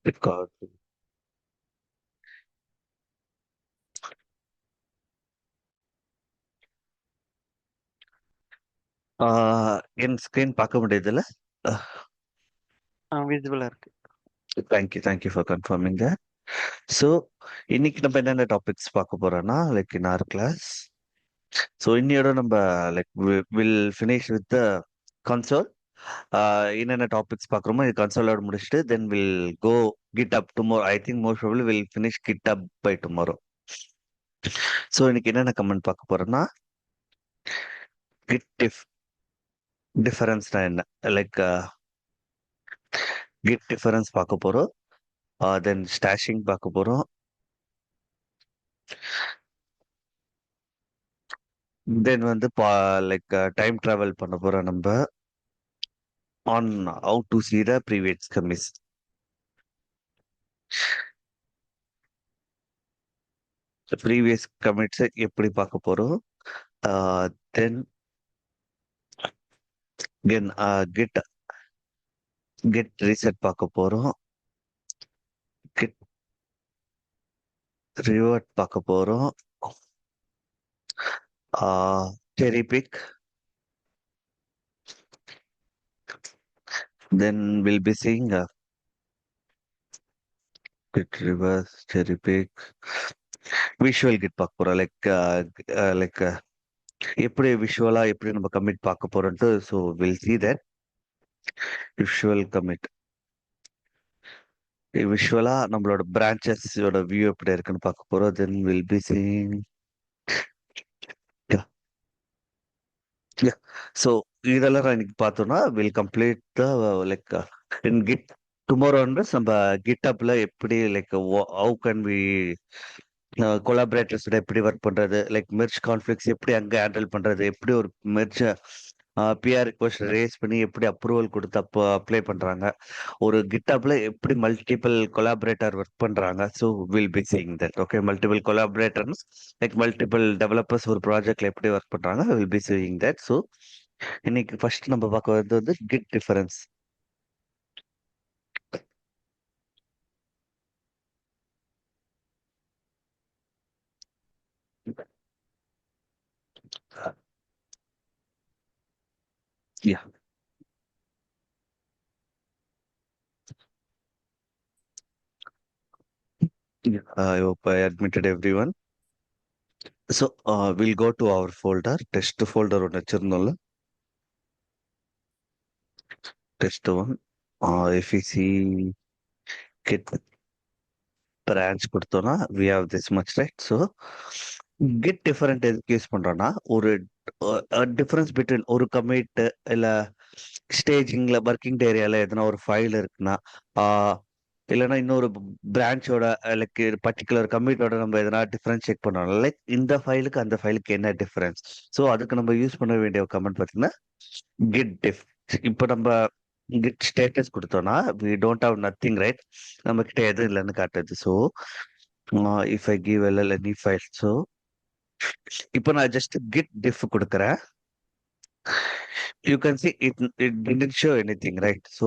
Record. என் screen பார்க்க முடியுதுல்ல? விசிபிளா இருக்கு. Thank you for confirming that. So இன்னைக்கு நம்ம என்னென்ன டாபிக்ஸ் பார்க்க போறோம்னா like in our class. So இன்னையோட நம்ம like will finish with the console. என்னென்ன டாபிக்ஸ் பார்க்குறோமோ இது கன்சோலோட முடிச்சுட்டு then will go GitHub tomorrow. I think most probably will finish GitHub by tomorrow. So இன்னைக்கு என்னென்ன கமெண்ட் பார்க்க போறோம்னா கிட் டிஃபரன்ஸ்னா என்ன, லைக் கிட் டிஃபரன்ஸ் பார்க்க போறோம். தென் ஸ்டாஷிங் பார்க்க போறோம். தென் வந்து லைக் டைம் டிராவல் பண்ண போறோம் நம்ம on how to see the previous commits. Previous commits எப்படி பார்க்க போறோம். Then then git git reset பார்க்க போறோம். கெட் ரிவர்ட் பார்க்க போறோம். Cherry pick. Then will be seeing git reverse, cherry pick, visual git பார்க்க போறோம். லைக் எப்படி விஷுவலா எப்படி நம்ம கமிட் பார்க்க போறோம்ட்டு. So will see that visual commit. விஷுவலா நம்மளோட பிரான்ச்சஸோட வியூ எப்படி இருக்குன்னு பார்க்க போறோம். Then will be seeing. So இதெல்லாம் நான் இன்னைக்கு பார்த்தோம்னா will complete the like in git tomorrow வந்து நம்ம கிட்டப்ல எப்படி லைக் ஹவு கேன் வி கொலாபரேட்டர்ஸோட எப்படி ஒர்க் பண்றது, லைக் மெர்ஜ் கான்ஃபிளிக்ஸ் எப்படி அங்க ஹேண்டில் பண்றது, எப்படி ஒரு மெர்ஜ் பிஆர் ரிக்வஸ்ட் ரேஸ் பண்ணி எப்படி அப்ரூவல் கொடுத்து அப்ளை பண்றாங்க, ஒரு கிட்டப்ல எப்படி மல்டிபிள் கொலாபரேட்டர் ஒர்க் பண்றாங்க. So will be seeing that. Okay, multiple collaborators like multiple developers ஒரு ப்ராஜெக்ட்ல எப்படி ஒர்க் பண்றாங்க, will be seeing that. So இன்னைக்கு ஃபர்ஸ்ட் நம்ம பார்க்க வந்து git difference. Yeah. Yeah. I hope I admitted everyone. So we'll go to our folder, test folder ஒன்று வச்சிருந்தோம்ல, test one. FEC kit branch கொடுத்தோம்னா we have this much, right? So get different எதுக்கு use பண்றோம்னா ஒரு difference between ஒரு commit இல்ல ஸ்டேஜிங்ல working ஏரியால எதனா ஒரு ஃபைல் இருக்குன்னா, இல்லைன்னா இன்னொரு பிரான்ச்சோட லைக் பர்டிகுலர் கம்யூனிட்டோட நம்ம எதனா டிஃபரன்ஸ் செக் பண்ணோம், லைக் இந்த ஃபைலுக்கு அந்த ஃபைலுக்கு என்ன டிஃபரன்ஸ். ஸோ அதுக்கு நம்ம யூஸ் பண்ண வேண்டிய கமெண்ட் பார்த்தீங்கன்னா கிட் டிஃப். இப்போ நம்ம கிட் ஸ்டேட்டஸ் கொடுத்தோம்னா we don't have nothing, right? நம்ம கிட்ட எதுவும் இல்லைன்னு காட்டுது. So if I give L any file, so இப்போ நான் ஜஸ்ட் கிட் டிஃப் கொடுக்குறேன். You can see it didn't show anything, right? So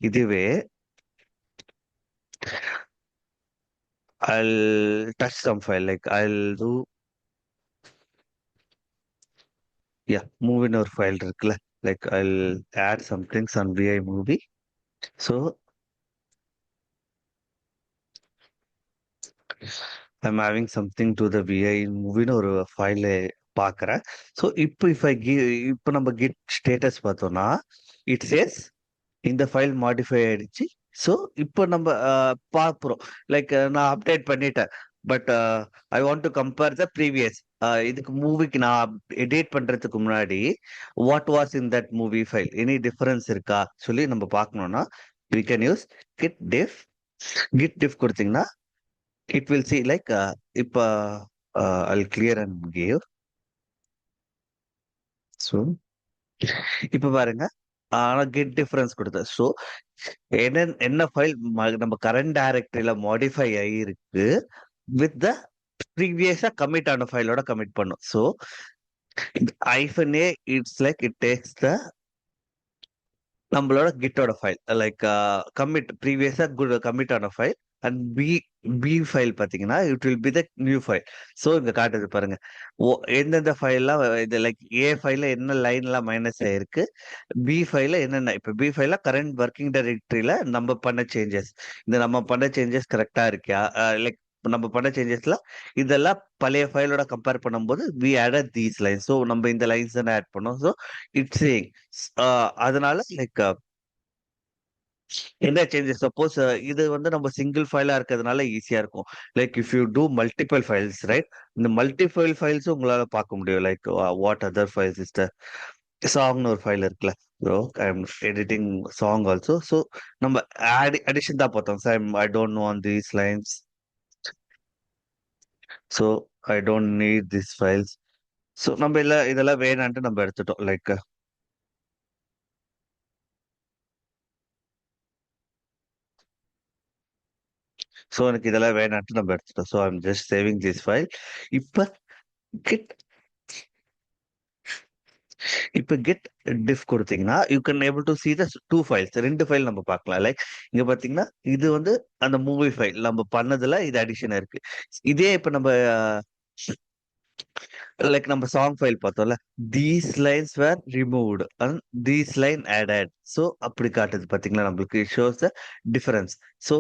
இதுவே I'll touch some file, like I'll do, yeah, move in our file இருக்குல்ல, like I'll add some things on VI movie. So I'm having something to the VI movie ன்னு ஒரு ஃபைல பார்க்குறேன். So இப்போ இப்போ நம்ம git status பார்த்தோம்னா it chase இந்த ஃபைல் மாடிஃபை ஆயிடுச்சு. ஸோ இப்போ நம்ம பார்க்குறோம், லைக் நான் அப்டேட் பண்ணிட்டேன். But I want to compare the previous. இதுக்கு மூவிக்கு நான் எடிட் பண்றதுக்கு முன்னாடி what was in that movie file, any difference இருக்கா சொல்லி நம்ம பார்க்கணும்னா we can use git diff. git diff கொடுத்தீங்கன்னா it will see like இப்போ I'll clear and give. So இப்போ பாருங்க, ஆனா கெட் டிஃபரன்ஸ் கொடுத்த. ஸோ என்ன ஃபைல் நம்ம கரண்ட் டைரக்டரியில மாடிஃபை ஆகிருக்கு வித் த ப்ரீவியஸா கமிட் ஆன ஃபைலோட கமிட் பண்ணும். So hyphen A it's like it takes the நம்மளோட கிட்டோட ஃபைல் லைக் கமிட் ப்ரீவியஸா குட் கமிட் ஆன ஃபைல் அண்ட் பி ஃபைல் பாத்தீங்கன்னா it will be the new file. So இங்க காட்டுது பாருங்க. ஓ, எந்தெந்த ஃபைல்லாம் இது லைக் ஏ ஃபைல்ல என்ன லைன்லாம் மைனஸ் ஆயிருக்கு, பி ஃபைல்ல என்னென்ன இப்போ பி ஃபைல்ல கரண்ட் ஒர்க்கிங் டைரக்டரியில நம்ம பண்ண சேஞ்சஸ், இந்த நம்ம பண்ண சேஞ்சஸ் கரெக்டா இருக்கா, லைக் நம்ம பண்ண சேஞ்சஸ்ல இதெல்லாம் பழைய ஃபைலோட கம்பேர் பண்ணும்போது we added these lines. So நம்ம இந்த லைன்ஸ் தானே ஆட் பண்ணோம். ஸோ இட்ஸ் சேயிங் அதனால லைக் என்ன சேஞ்சஸ் சப்போஸ் இது வந்து நம்ம சிங்கிள் ஃபைலா இருக்கிறதுனால ஈஸியா இருக்கும். Like if you do multiple files right, இந்த மல்டிபிள் ஃபைல்ஸ் உங்களால பார்க்க முடியும். Like what other files is the சாங்னு ஒரு ஃபைல் இருக்குல்ல bro, I am editing song also. So நம்ம அடிஷன் தான் பார்த்தோம். So I don't know on these lines, so I don't need this files. So நம்ம இதெல்லாம் வேணான்ட்டு நம்ம எடுத்துட்டோம். லைக் ஸோ எனக்கு இதெல்லாம் வேணான்ட்டு நம்ம எடுத்துட்டோம். So I'm just saving this file. இப்ப கெட் இப்ப கெட் டிஃப் கொடுத்தீங்கன்னா you can able to see the two files, ரெண்டு ஃபைல் நம்ம பார்க்கலாம். லைக் இங்க பாத்தீங்கன்னா இது வந்து அந்த மூவி ஃபைல் நம்ம பண்ணதுல இது அடிஷன் இருக்கு. இதே இப்ப நம்ம லைக் நம்ம சாங் ஃபைல் பார்த்தோம்ல, these lines were removed and these line added. So அப்படி காட்டுது பாத்தீங்களா, நம்மளுக்கு shows the difference. So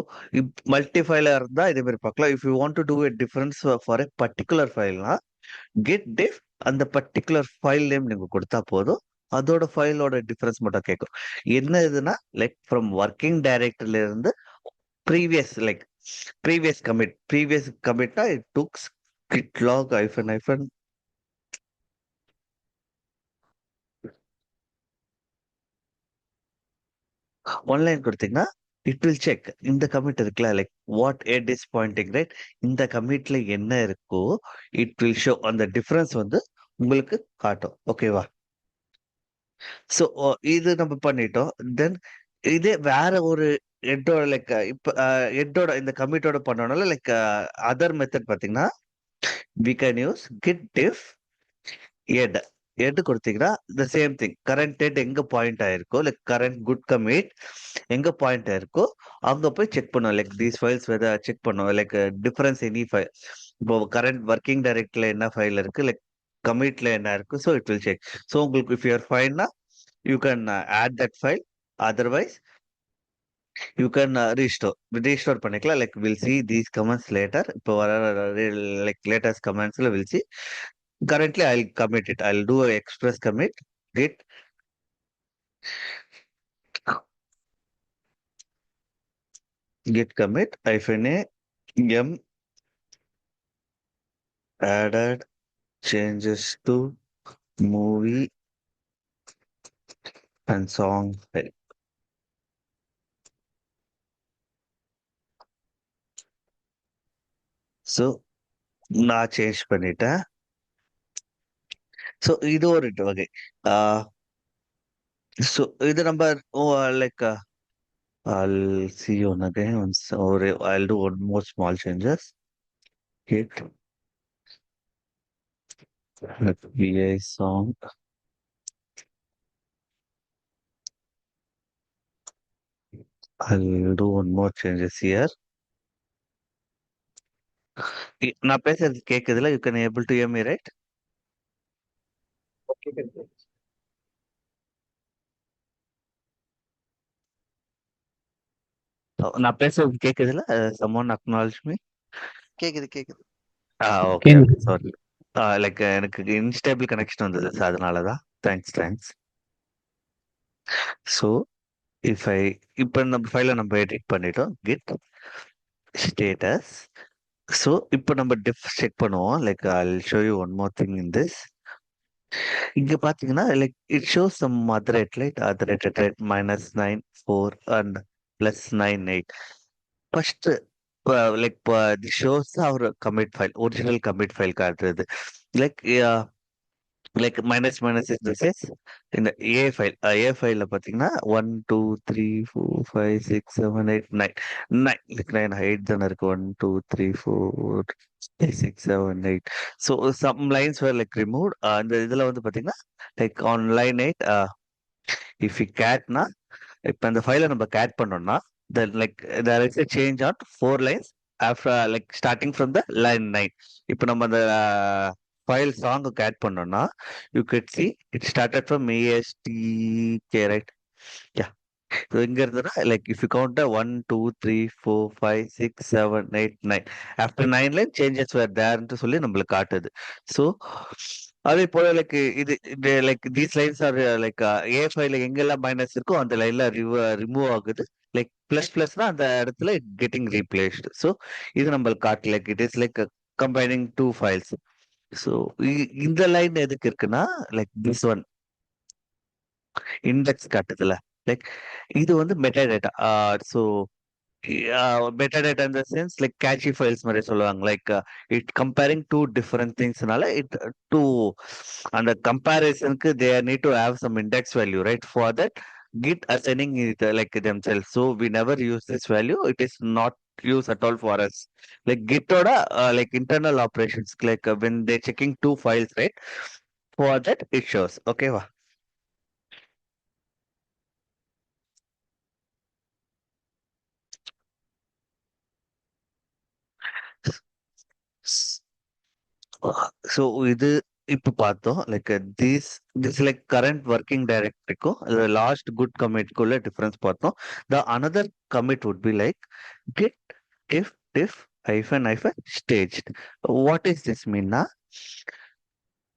multi ஃபைலா இருந்தா இதே மாதிரி பார்க்கலாம். If you want to do a difference for a particular ஃபைல்னா கெட் டிஃப் அந்த பர்டிகுலர் ஃபைல் நேம் நீங்க கொடுத்தா போதும். அதோட ஃபைலோட டிஃபரன்ஸ் மட்டும் கேட்கும். என்ன இதுன்னா லைக் ஃப்ரம் ஒர்க்கிங் டைரக்டரியில இருந்து ப்ரீவியஸ் லைக் ப்ரீவியஸ் கமிட்னா it takes git log hyphen hyphen one line கொடுத்தீங்கன்னா இட் வில் செக் இந்த கமிட் இருக்குல்ல, like what it is pointing right, இந்த கமிட்ல என்ன இருக்கோ இட் வில் ஷோ அந்த டிஃபரன்ஸ் வந்து உங்களுக்கு காட்டும். ஓகேவா? ஸோ இது நம்ம பண்ணிட்டோம். தென் இதே வேற ஒரு ஹெட்டோட லைக் இப்ப ஹெட்டோட இந்த கமிட்டோட பண்ணோம்னால லைக் அதர் மெத்தட் பாத்தீங்கன்னா we can use git diff head. Head கொடுத்தீங்கன்னா the same thing current head எங்க பாயிண்ட் ஆயிருக்கோ லைக் கரண்ட் குட் கமிட் எங்க பாயிண்ட் ஆயிருக்கோ அங்க போய் செக் பண்ணுவோம். லைக் தீஸ் ஃபைல்ஸ் செக் பண்ணுவோம் லைக் டிஃபரன்ஸ் எனி ஃபைல். இப்போ கரண்ட் ஒர்க்கிங் டைரக்ட்ல என்ன ஃபைல் இருக்கு, லைக் கமிட்ல என்ன இருக்கு, so it will check. So உங்களுக்கு இஃப் யூஆர் ஃபைன்னா you can add that file, otherwise you can restore பண்ணிக்கலாம். like we'll see these comments later. இப்போ வர like latest commentsல we'll see. Currently I'll commit it, I'll do a express commit git commit hyphen a m added changes to movie and song file. So நான் change பண்ணிட்டேன். So இது ஒரு வகை. So இது நம்ம like I'll see you on again once, or I'll do one more small changes. Hit VI song. I'll do one more changes here. நான் பேசுறது கேக்குதுல, you can able to hear me right? நான் பேசுறது கேக்குதுல, someone acknowledge me. கேக்குது கேக்குது. Okay okay sorry. Like எனக்கு instable connection வந்தது, so அதனாலதான். Thanks. So if ஐ இப்போ நம்ம ஃபைலை நம்ம எடிட் பண்ணிட்டோம். Kit status. ஸோ இப்போ நம்ம டிஃப் செக் பண்ணுவோம். Like I show you one more thing in this. இங்க பாத்தீங்கன்னா like it shows some other red light other red -9 4 and +9 8. First like the shows our commit file, original commit file காட்டுறது. Like minus is இந்த A ஃபைல்ல பாத்தீங்கன்னா 1 2 3 4 5 6 7 8 9 தானே இருக்கு. 1 2 3 4 5 6 7 8. So some lines were like remove. அந்த இதுல வந்து பாத்தீங்கன்னா like on line 8 if you கேட்னா இப்ப அந்த ஃபைல நம்ம கேட் பண்ணோம்னா like there is a change on 4 lines after like starting from the line 9. இப்ப நம்ம அந்த ஃபைல் சாங் கேட் பண்ணோம்னா you could see it started from ASTK, right? Yeah. So இங்க இருந்ததுன்னா like if you count 1 2 3 4 5 6 7 8 9 after 9 line changes were தேர்ன்ட்டு சொல்லி நம்மளுக்கு காட்டுது. ஸோ அதே போல லைக் இது like these lines are like A ஃபைல எங்கெல்லாம் மைனஸ் இருக்கோ அந்த லைன்ல ரிமூவ் ஆகுது. லைக் பிளஸ் பிளஸ்னா அந்த இடத்துல கெட்டிங் ரீப்ளேஸ்டு. ஸோ இது நம்மளுக்கு காட்டு like it is like combining two files. So இந்த லைன் எதுக்கு இருக்குன்னா லைக் திஸ் ஒன் இண்டெக்ஸ் காட்டுதுல லைக் இது வந்து metadata. So metadata in the sense like catchy files மாதிரி சொல்லுவாங்க. Like it comparing two different திங்ஸ்னால இட் டூ அந்த கம்பேரிசனுக்கு they need to have some index value, right? For that git assigning it like themselves. So we never use this value. It is not use at all for us. Like git oda like internal operations like when they checking two files, right? For that it shows. Okay, va. So இது இப்போ பார்த்தோம் like this like current working டைரக்டரிக்கும் last good கமிட்குள்ள difference பார்த்தோம். The another commit would be like git if diff hyphen staged. What is this mean?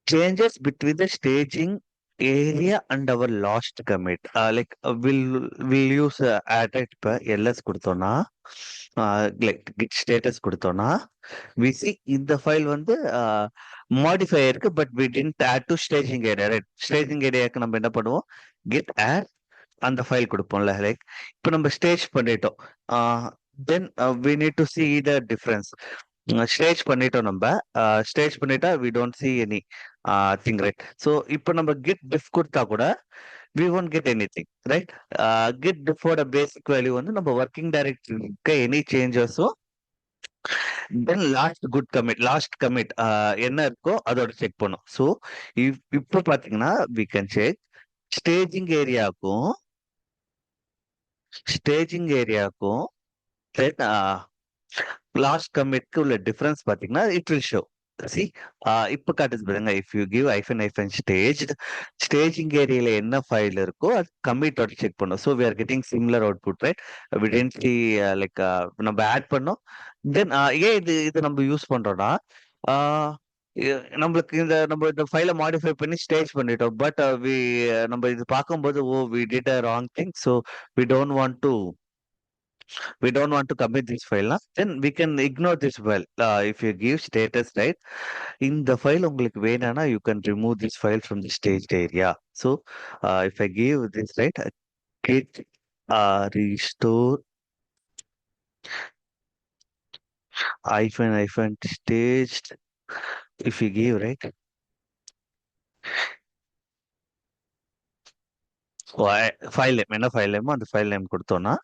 Changes between the staging area and our last commit. Like we'll use add it இப்ப ls கொடுத்தோம்னா like git status கொடுத்தோம்னா we see இந்த file வந்து modify இருக்கு but we didn't add to staging area, right? staging ஏரியாக்கு நம்ம என்ன பண்ணுவோம், git add அந்த ஃபைல் கொடுப்போம்ல. லைக் இப்போ நம்ம ஸ்டேஜ் பண்ணிட்டோம். Then we need to see the difference. Stage பண்ணிட்டோம். நம்ம ஸ்டேஜ் பண்ணிட்டா we don't see anything, right? So இப்போ நம்ம கெட் டிஃப் கொடுத்தா கூட we won't get anything, right? Git டிஃபோட பேசிக் வேல்யூ வந்து நம்ம ஒர்க்கிங் டைரக்டரிக்கு எனி சேஞ்சஸோ தென் லாஸ்ட் கமிட் என்ன இருக்கோ அதோட செக் பண்ணும். ஸோ இப்போ பார்த்தீங்கன்னா வி கேன் செக் ஸ்டேஜிங் ஏரியாவுக்கும் தென் லாஸ்ட் கமிட்க்கு உள்ள டிஃபரன்ஸ் பாத்தீங்கன்னா இட் வில் ஷோ. சி இப்ப காட்டுது பாருங்க. If you give hyphen staging ஏரியால என்ன ஃபைல் இருக்கோ அது கமிட்டோட செக் பண்ணும். So we are getting similar output, right? We didn't see like நம்ம ஆட் பண்ணோம். தென் ஏன் இது நம்ம யூஸ் பண்றோம்னா நம்மளுக்கு நம்ம இந்த ஃபைலை மாடிஃபை பண்ணி ஸ்டேஜ் பண்ணிட்டோம். பட் நம்ம இது பார்க்கும்போது we did a wrong thing. So we don't want to commit this file, then we can ignore this file. If you give status, right, in the file உங்களுக்கு வேணானா you can remove this file from the staged area. So if I give this, right, git restore hyphen staged, if you give, right, file name என்ன file நேமோ அந்த file name கொடுத்தோம்னா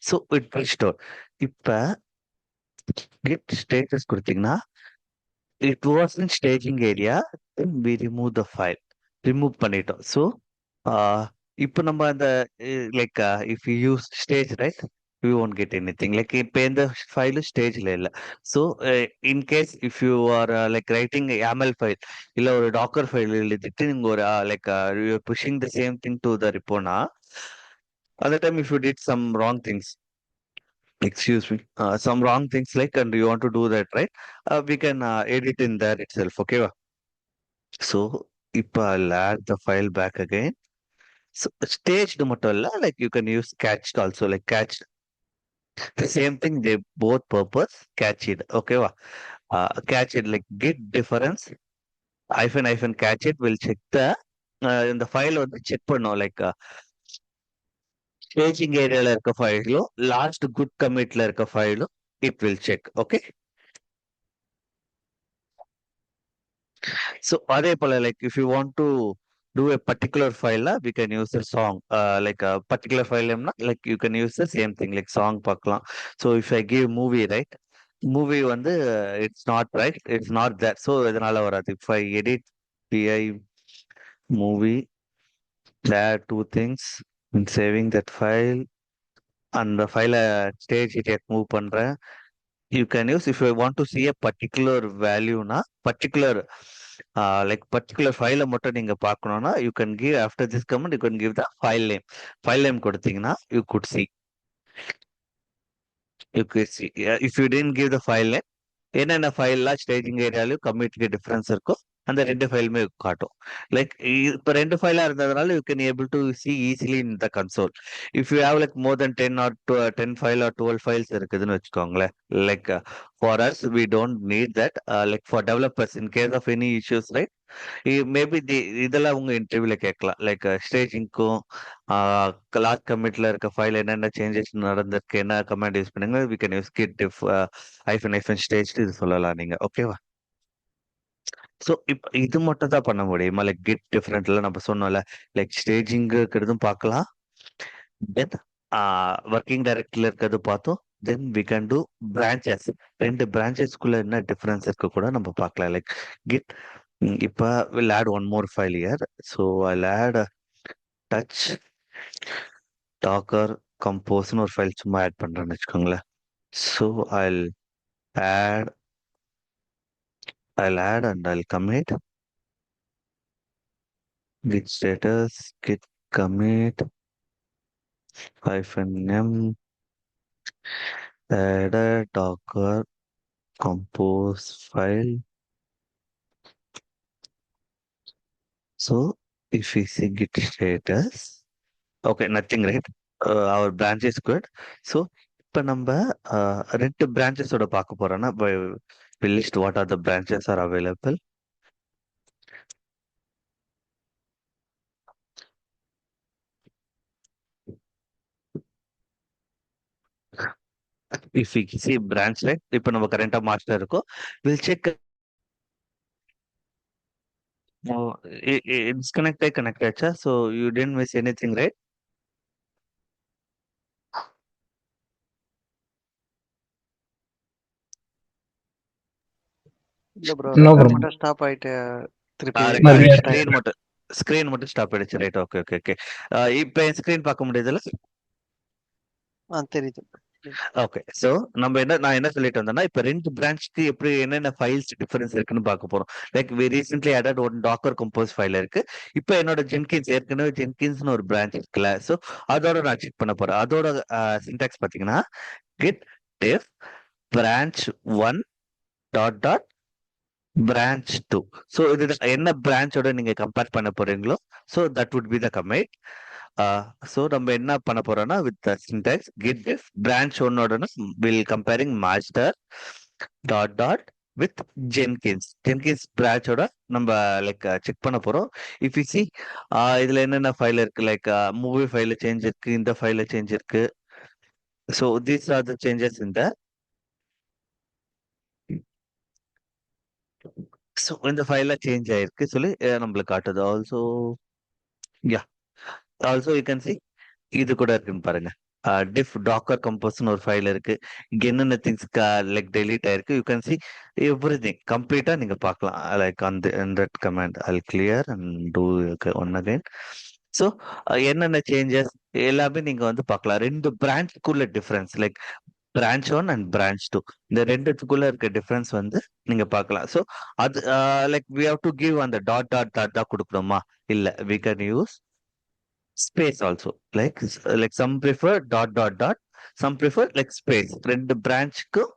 so it restore. இப்ப git status கொடுத்தீங்கன்னா it was in staging area, then we remove the file. remove பண்ணிட்டோம். So இப்போ நம்ம அந்த like if you use stage, right, we won't get anything. Like இப்போ எந்த ஃபைலும் ஸ்டேஜ்ல இல்லை. So in case if you are like writing YAML file இல்லை ஒரு டாக்கர் ஃபைல் எழுதிட்டு நீங்க ஒரு like pushing the same thing to the ரிப்போனா, அந்த time if you did some wrong things, excuse me, some wrong things like, and you want to do that, right? We can edit in there itself. Okay, so if I'll add the file back again. So staged மட்டும் இல்ல, like you can use catched also, like catched, the same thing, they both purpose. Catch it. Okay, catch it like git difference hyphen catch it will check the இந்த file வந்து check பண்ணும். Like staging ஏரியால இருக்க ஃபைலும் last good கமிட்ல இருக்க ஃபைலும் it will check. Okay, so அதே போல like if you want to do a particular file, we can use the song. Like a particular file name, like you can use the same thing like song பார்க்கலாம். So if I give movie, right, movie வந்து it's not, right, it's not that. So இதனால வராது. If I edit pi movie, there are two things. Saving that file, அந்த ஃபைலை stage ஏரியாக்கு move பண்றேன். You can use if you want to see a particular வேல்யூனா particular like particular ஃபைலை மட்டும் நீங்க பார்க்கணும்னா you can give after this comment you can give the file name கொடுத்தீங்கன்னா you could see. You could see. If you didn't give the file name, என்னென்ன ஃபைல்லாம் staging ஏரியாலையும் கம்யூனிட்டிக்கு difference இருக்கும் அந்த ரெண்டு ஃபைலுமே காட்டும். லைக் இப்போ ரெண்டு ஃபைலா இருந்ததுனால you can able to see easily in the console. If you have like more than 10 file or 12 files இருக்குதுன்னு வச்சுக்கோங்களேன். Like for us we don't need that. Like for developers in case of any issues, right? Maybe இதெல்லாம் உங்க இன்டர்வியூல கேட்கலாம். Like ஸ்டேஜிங்க்கும் last கமிட்ல இருக்க file என்னென்ன changes நடந்திருக்கு, என்ன கமாண்ட் யூஸ் பண்ணுங்க, we can use git if hyphen stage இது சொல்லலாம் நீங்க. ஓகேவா? ஸோ இப்போ இது மட்டும் தான் பண்ண முடியுமா? லைக் கிட் டிஃபரெண்ட்ல நம்ம சொன்னோம்ல, லைக் ஸ்டேஜிங் இருக்கிறதும் பார்க்கலாம், தென் ஒர்க்கிங் டைரக்டரியில் இருக்கிறது பார்த்தோம், then we can do branches. ரெண்டு பிரான்ச்சஸ்க்குள்ள என்ன டிஃபரன்ஸ் இருக்கு கூட நம்ம பார்க்கலாம். லைக் கிட் இப்போ will add one more file here. So I'll add touch docker கம்போஸ்னு ஒரு ஃபைல் சும்மா ஆட் பண்றேன்னு வச்சுக்கோங்களேன். So I'll add and I'll commit git status git commit -m add a docker compose file. So if we see git status, okay, nothing, right? Our branch is good. So இப்போ நம்ம ரெண்டு பிரான்ச்சஸோட பார்க்க போறோம்னா we list what are the branches are available. If we see branch, right? இப்போ நம்ம கரண்டா master இருக்கோம், we'll check. Oh, it's connected, sir. So you didn't miss anything, right? இல்ல bro, No record bro. மட்டும் ஸ்டாப் ஆயிட்டு திருப்பி But yes, screen மட்டும் stop ஆயிடுச்சு, right? Okay okay okay. இப்போ என் ஸ்கிரீன் பார்க்க முடியுதுல்ல? தெரியுது. ஓகே. ஸோ நான் என்ன சொல்லிட்டு வந்தேன்னா, இப்போ ரெண்டு பிரான்ச்சுக்கு எப்படி என்னென்ன ஃபைல்ஸ் டிஃபரன்ஸ் இருக்குன்னு பார்க்க போறோம். Like we recently added one docker compose file இருக்கு. இப்போ என்னோட ஜென்கின்ஸ் ஏற்கனவே ஜென்கின்ஸ்னு ஒரு பிரான்ச் இருக்குல்ல, ஸோ அதோட நான் செக் பண்ண போறேன். அதோட சின்டாக்ஸ் பார்த்தீங்கன்னா git diff branch 1 dot branch 2. So இது என்ன பிரான்ச்சோட நீங்க கம்பேர் பண்ண போறீங்களோ, so that would be the commit. So நம்ம என்ன பண்ண போறோம்னா with syntax git diff branch 1 will comparing master dot with Jenkins பிரான்ச்சோட நம்ம லைக் செக் பண்ண போறோம். இஃப் யூ சி இதுல என்னென்ன ஃபைல் இருக்கு, லைக் மூவி ஃபைல சேஞ்ச் இருக்கு, இந்த ஃபைல சேஞ்ச் இருக்கு. So these are the changes இந்த. ஸோ இந்த ஃபைல்ல சேஞ்ச் ஆயிருக்கு சொல்லி நம்மளுக்கு காட்டுது. ஆல்சோ யூ கேன் சி இது கூட இருக்குன்னு பாருங்க. டிஃப் டாக்கர் கம்போஸ்னு ஒரு ஃபைல் இருக்கு. இங்க என்னென்ன திங்ஸ் லைக் டெலீட் ஆயிருக்கு, யூ கேன் சி எவ்ரிதிங் கம்ப்ளீட்டா நீங்க பார்க்கலாம். லைக் அந்த command I'll clear and do one again. So என்னென்ன சேஞ்சஸ் எல்லாமே நீங்க வந்து பார்க்கலாம். ரெண்டு பிரான்ச்சுக்குள்ள difference, like branch 1 and branch 2, இந்த ரெண்டுத்துக்குள்ள இருக்க டிஃபரன்ஸ் வந்து நீங்க பார்க்கலாம். ஸோ அது like we have to give அந்த டாட் டாட் டாட் தான் கொடுக்கணுமா? இல்ல, we can use space also. Like some prefer dot some prefer like space. ரெண்டு பிரான்ச்சுக்கும்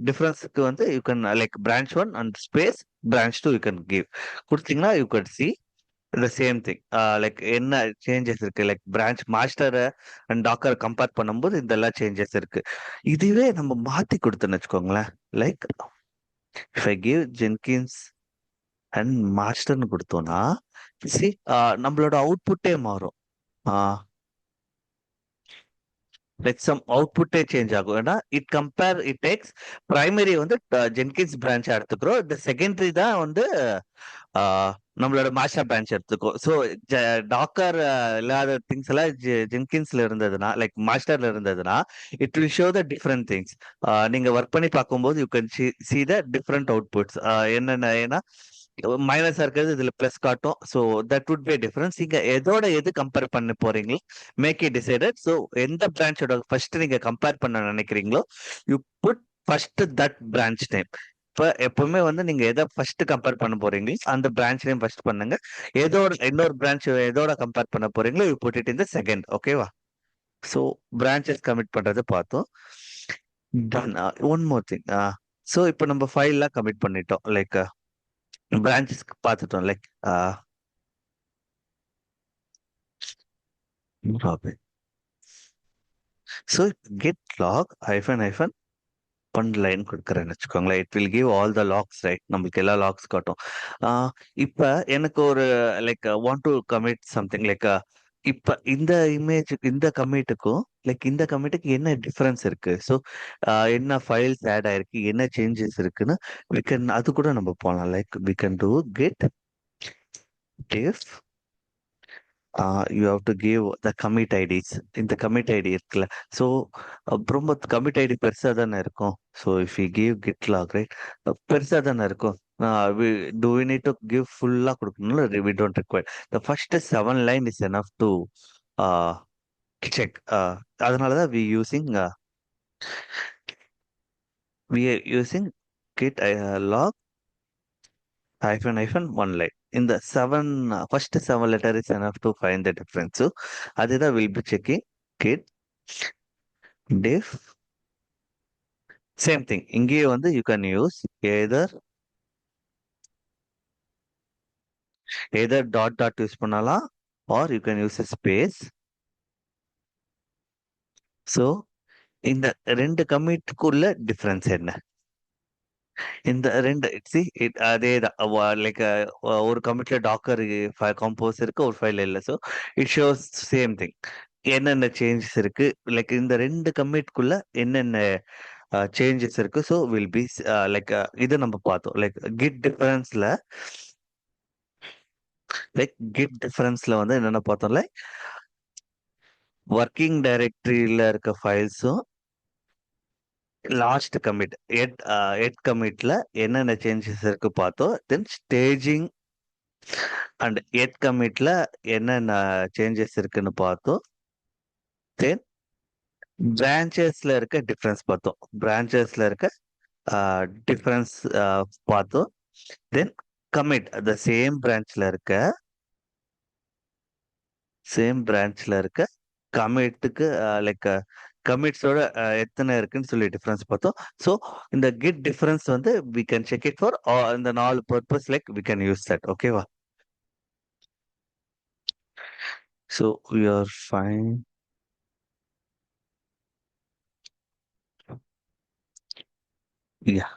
டிஃபரன்ஸுக்கு வந்து you can like branch 1 and space branch 2 you can give கொடுத்தீங்கன்னா you can see the same thing. Like என்ன changes இருக்கு, like branch master and docker compare பண்ணும்போது இதெல்லாம் changes இருக்கு. இதுவே நம்ம மாத்தி கொடுத்தோன்னு வச்சுக்கோங்களேன், like if I give Jenkins and மாஸ்டர்னு கொடுத்தோம்னா சி நம்மளோட அவுட்புட்டே மாறும். லைக் சம் அவுட்புட்டே சேஞ்ச் ஆகும். ஏன்னா இட் டேக்ஸ் பிரைமரி வந்து ஜென்கின்ஸ் பிரான்ச் எடுத்துக்கிறோம், இந்த செகண்டரி தான் வந்து நம்மளோட மாஸ்டர் பிரான்ச் எடுத்துக்கோ. ஸோ டாக்கர் இல்லாத திங்ஸ் எல்லாம் ஜென்கின்ஸ்ல இருந்ததுன்னா, லைக் மாஸ்டர்ல இருந்ததுன்னா it will show the different things. நீங்க ஒர்க் பண்ணி பார்க்கும்போது you can see the different outputs என்னென்ன. ஏன்னா மைனஸா இருக்கிறது இதுல பிளஸ் காட்டும். So that would B difference. இங்க எதோட எது கம்பேர் பண்ண போறீங்களோ மேக் இட் டிசைடட். ஸோ எந்த பிரான்ச்சோட ஃபர்ஸ்ட் நீங்க கம்பேர் பண்ண நினைக்கிறீங்களோ you put first that branch name. இப்ப எப்பவுமே வந்து நீங்க எதை ஃபர்ஸ்ட் கம்பேர் பண்ண போறீங்களோ அந்த பிரான்ச் நேம் ஃபர்ஸ்ட் பண்ணுங்க. எதோட இன்னொரு பிரான்ச் எதோட கம்பேர் பண்ண போறீங்களோ you put it in the second. ஓகேவா? ஸோ பிரான்ச்சஸ் கமிட் பண்றது பார்த்தோம். Done. One more thing. So இப்போ நம்ம ஃபைல்லாம் கமிட் பண்ணிட்டோம். லைக் பிரான்ச்சஸ்க்கு பார்த்துட்டோம். Like Robin. So git log hyphen hyphen one line கொடுக்குறேன்னு வச்சுக்கோங்களேன். It will give all the logs, right? நம்மளுக்கு எல்லா லாக்ஸ் காட்டும். இப்போ எனக்கு ஒரு like want to commit something like இப்ப இந்த இமேஜ் இந்த கமிட்டுக்கும் லைக் இந்த கமிட்டுக்கு என்ன டிஃபரன்ஸ் இருக்கு? ஸோ என்ன ஃபைல்ஸ் ஆட் ஆயிருக்கு, என்ன சேஞ்சஸ் இருக்குன்னு we can அது கூட நம்ம போகலாம். Like we can do get diff. You have to give the commit IDs. இந்த கமிட் ஐடி இருக்குல்ல, ஸோ ரொம்ப கமிட் ஐடி பெருசாக தானே இருக்கும். So if you give git log, right, பெருசாக தானே இருக்கும். Do we need to give ஃபுல்லாக கொடுக்கணும்? We don't require. The first 7 line is enough to uh, check. அதனால தான் we are using git log hyphen hyphen one line. In the first 7 letter is enough to find the difference. So அதுதான் will be checking git diff. Same thing. இங்கேயே வந்து you can use either dot use பண்ணலாம் or you can use a space. So இந்த ரெண்டு கமிட்டுக்குள்ள difference என்ன? இந்த ரெண்டு அதே தான். லைக் ஒரு கமிட்ல டாக்கர் கம்போஸ் இருக்கு, ஒரு ஃபைல் இல்லை. So it shows same thing. என்னென்ன சேஞ்சஸ் இருக்கு, லைக் இந்த ரெண்டு கமிட்குள்ள என்னென்ன சேஞ்சஸ் இருக்கு. ஸோ வில் பி லைக் இது நம்ம பார்த்தோம். லைக் கிட் டிஃபரன்ஸ்ல வந்து என்னென்ன பார்த்தோம்? லைக் ஒர்க்கிங் டைரக்டரியில இருக்க ஃபைல்ஸும் லாஸ்ட் கமிட் எட் கமிட்ல என்னென்ன சேஞ்சஸ் இருக்கு பார்த்தோம். தென் ஸ்டேஜிங் அண்ட் எட் கமிட்ல என்னென்ன சேஞ்சஸ் இருக்குன்னு பார்த்தோம். தென் பிரான்ச்சஸ்ல இருக்க டிஃபரன்ஸ் பார்த்தோம். பிரான்ச்சஸ்ல இருக்க டிஃபரன்ஸ் பார்த்தோம். தென் கமிட் த சேம் பிரான்ச்ல இருக்க கமிட்டுக்கு லைக் கமிட்ஸோட எத்தனை இருக்குன்னு சொல்லி டிஃபரன்ஸ் பார்த்தோம். ஸோ இந்த கிட் டிஃபரன்ஸ் வந்து we can check it for இந்த 4 purpose. Like we can use that. ஓகேவா? So we are fine. Yeah.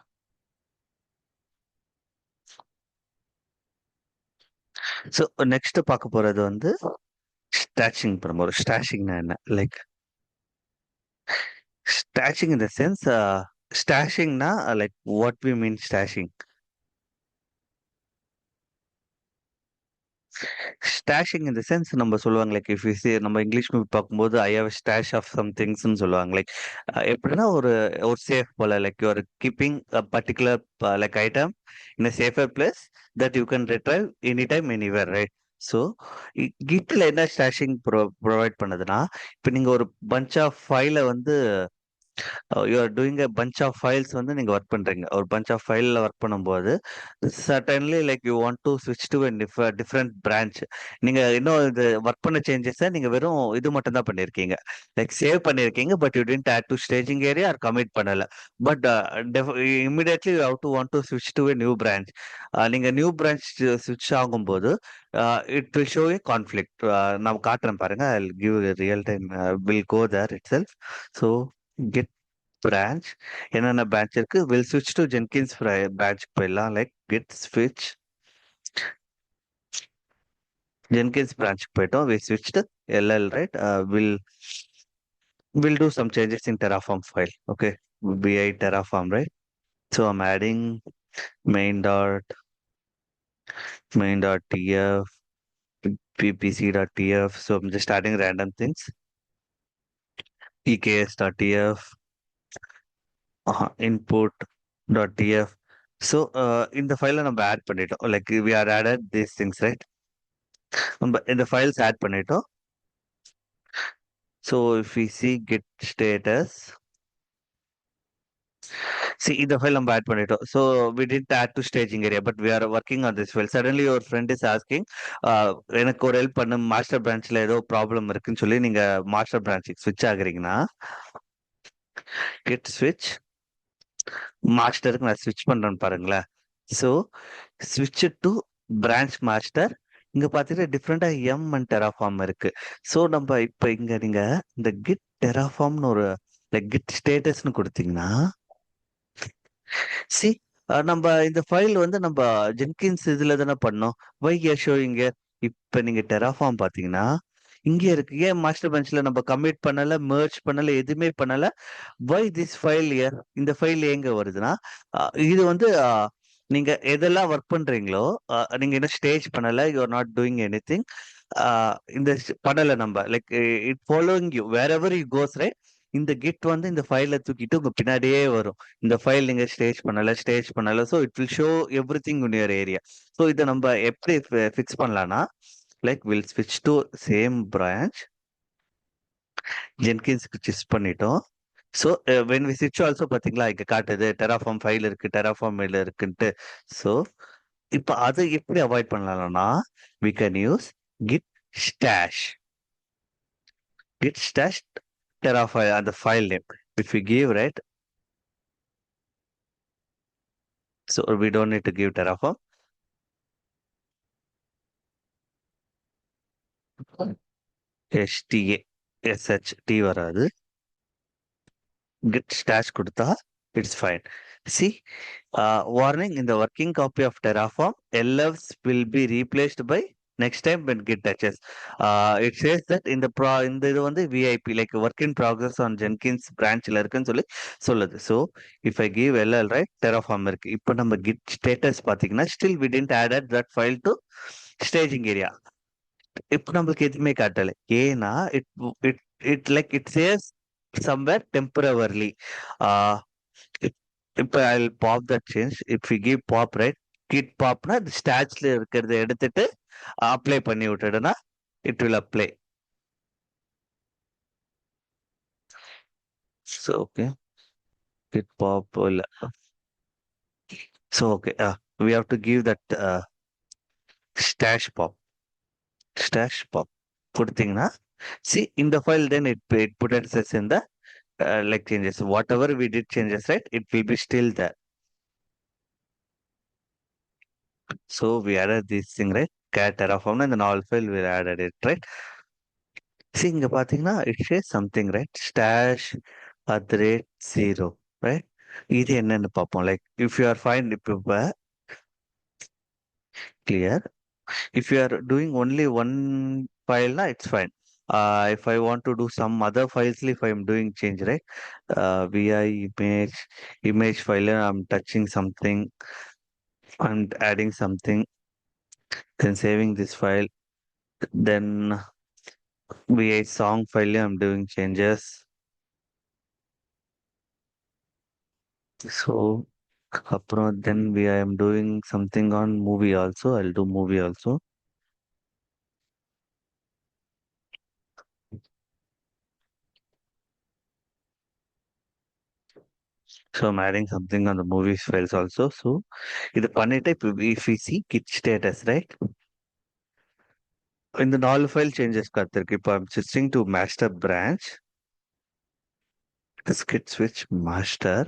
So next பார்க்க போறது வந்து ஸ்டாச்சிங் பண்ண போறோம். ஸ்டாஷிங்னா என்ன? Like stashing in the sense ஸ்டாஷிங்னா like what we mean stashing. Stashing in the sense நம்ம சொல்லுவாங்க லைக் இஃப் யூ சே நம்ம இங்கிலீஷ் மூவி பார்க்கும்போது I have stash off some திங்ஸ்னு சொல்லுவாங்க. லைக் எப்படின்னா ஒரு ஒரு சேஃப் போல, like you are keeping a particular like item in a safer place that you can retrieve any time anywhere, right? So கிட்ல என்ன ஸ்டாஷிங் ப்ரொவைட் பண்ணுதுன்னா, இப்போ நீங்க ஒரு பஞ்ச் ஆஃப் ஃபைலை வந்து you are doing a bunch of files வந்து நீங்க ஒர்க் பண்றீங்க. ஒரு பஞ்ச் ஆஃப் ஃபைல்ல ஒர்க் பண்ணும்போது certainly like you want to ஸ்விட்ச் டு டிஃப்ரெண்ட் பிரான்ச். நீங்க இன்னும் இது ஒர்க் பண்ண சேஞ்சஸை நீங்க வெறும் இது மட்டும் தான் பண்ணியிருக்கீங்க. லைக் சேவ் பண்ணியிருக்கீங்க, but you didn't add to staging area or commit பண்ணல. But immediately you have to want to ஸ்விட்ச் டு நியூ பிரான்ச். நீங்க நியூ பிரான்ச் ஸ்விட்ச் ஆகும்போது it will show a conflict. நான் காட்டுறேன் பாருங்க. I will give real time will go there itself. So git branch. என்னென்ன branch இருக்கு? Will ஸ்விட்ச் டு ஜென்கின்ஸ் பிரான்ச்சுக்கு போயிடலாம். லைக் கெட் ஸ்விட்ச் ஜென்கின்ஸ் பிரான்ச்சுக்கு போயிட்டோம். வி ஸ்விட்ச் to LL, right? Will do some changes in Terraform file. Okay, bi Terraform, right? So I'm adding main.tf ppc.tf. So I'm just adding random things. eks.tf input.tf. So இந்த ஃபைலை நம்ம add பண்ணிட்டோம். Like we are added these things right. நம்ம இந்த files add பண்ணிட்டோம். So if we see git status, see இந்த file நம்ம add பண்ணிட்டோம். So we didn't add to staging area but we are working on this file. Suddenly your friend is asking, எனக்கு ஒரு help பண்ணு, master பிரான்ச்ல ஏதோ problem இருக்குன்னு சொல்லி நீங்க மாஸ்டர் பிரான்ச்சுக்கு ஸ்விட்ச் ஆகுறீங்கன்னா, கெட் ஸ்விட்ச் மாஸ்டருக்கு நான் ஸ்விட்ச் பண்றேன்னு பாருங்களேன். ஸோ ஸ்விட்ச் டு பிரான்ச் மாஸ்டர். இங்க பாத்தீங்கன்னா டிஃப்ரெண்டா எம் அண்ட் டெராஃபார்ம் இருக்கு. ஸோ நம்ம இப்ப இங்க நீங்க இந்த கிட் டெராஃபார்ம்னு ஒரு லைக் கிட் ஸ்டேட்டஸ்னு கொடுத்தீங்கன்னா, சி நம்ம இந்த ஃபைல் வந்து நம்ம ஜென்கின்ஸ் இதுல தானே பண்ணோம். Why are showing here. இப்ப நீங்க டெராஃபார்ம் பாத்தீங்கன்னா இங்க இருக்கு. ஏன் மாஸ்டர் பெஞ்ச்ல நம்ம கமிட் பண்ணல, மெர்ஜ் பண்ணல, எதுவுமே பண்ணல. Why this file here. இந்த ஃபைல் எங்க வருதுன்னா, இது வந்து நீங்க எதெல்லாம் ஒர்க் பண்றீங்களோ, நீங்க இன்னும் ஸ்டேஜ் பண்ணல, you are not doing anything. இந்த பண்ணல நம்ம like it following you wherever you goes right. இந்த கிட் வந்து இந்த ஃபைலை தூக்கிட்டு உங்க பின்னாடியே வரும். இந்த ஃபைல் நீங்க ஸ்டேஜ் பண்ணல. So it will show every thing in your area. So இதை நம்ம எப்படி ஃபிக்ஸ் பண்ணலாம்னா, லைக் வில் ஸ்விட்ச் டு சேம் பிரான்ச். ஜென்கின்ஸ்க்கு சிஸ் பண்ணிட்டோம். ஸோ வென் வி ஸ்விட்ச் ஆல்சோ பாத்தீங்களா இங்க காட்டுது டெராஃபார்ம் ஃபைல் இருக்கு, டெராஃபார்ம் ஃபைல் இருக்குன்ட்டு. ஸோ இப்போ அது எப்படி அவாய்ட் பண்ணலாம்னா, we can use git stash. Git stash terafile and the file name. If we give right, so we don't need to give terraform. STA SHT வராது. git stash கொடுத்தா it's fine. See, warning, in the working copy of Terraform, LFs will be replaced by next time when git touches. It says that in the இந்த இது வந்து VIP like work in progress on Jenkins branchல இருக்குன்னு சொல்லி சொல்லுது. So if I give LL right, Terraform இருக்கு. இப்போ நம்ம git status பாத்தீங்கன்னா still we didn't added that file to staging area. இப்போ நம்மளுக்கு எதுவுமே காட்டல. ஏன்னா it it it like it says somewhere temporarily. Uh, இப்போ I'll pop that change. If we give pop right, git popனா the ஸ்டாச்ல இருக்கிறத எடுத்துட்டு apply பண்ணி விட்டுடுனா it will apply. So okay, git pop இல்ல. So okay, we have to give that stash pop கொடுத்தீங்கன்னா, see in the file then it put it as in the like changes. Whatever we did changes right, it will be still there. So we added this thing right, cat terraform and then all file we added it right. See இங்க பாத்தீங்கன்னா it says something right, stash @0 right. இது என்னன்னு பார்ப்போம். Like if you are fine, இப்ப clear. If you are doing only one file na it's fine. If I want to do some other files, if I am doing change right, vi image file, I'm touching something, I'm adding something, then saving this file, then vi song file, I'm doing changes. So அப்புறம் then I am doing something on movie also. I'll do movie also. So I'm adding something on the movies files also. So இது பண்ணிட்டு இப்போ if we see git status right, இந்த 4 file changes காத்திருக்கு. இப்போ I'm switching to master branch. git switch master.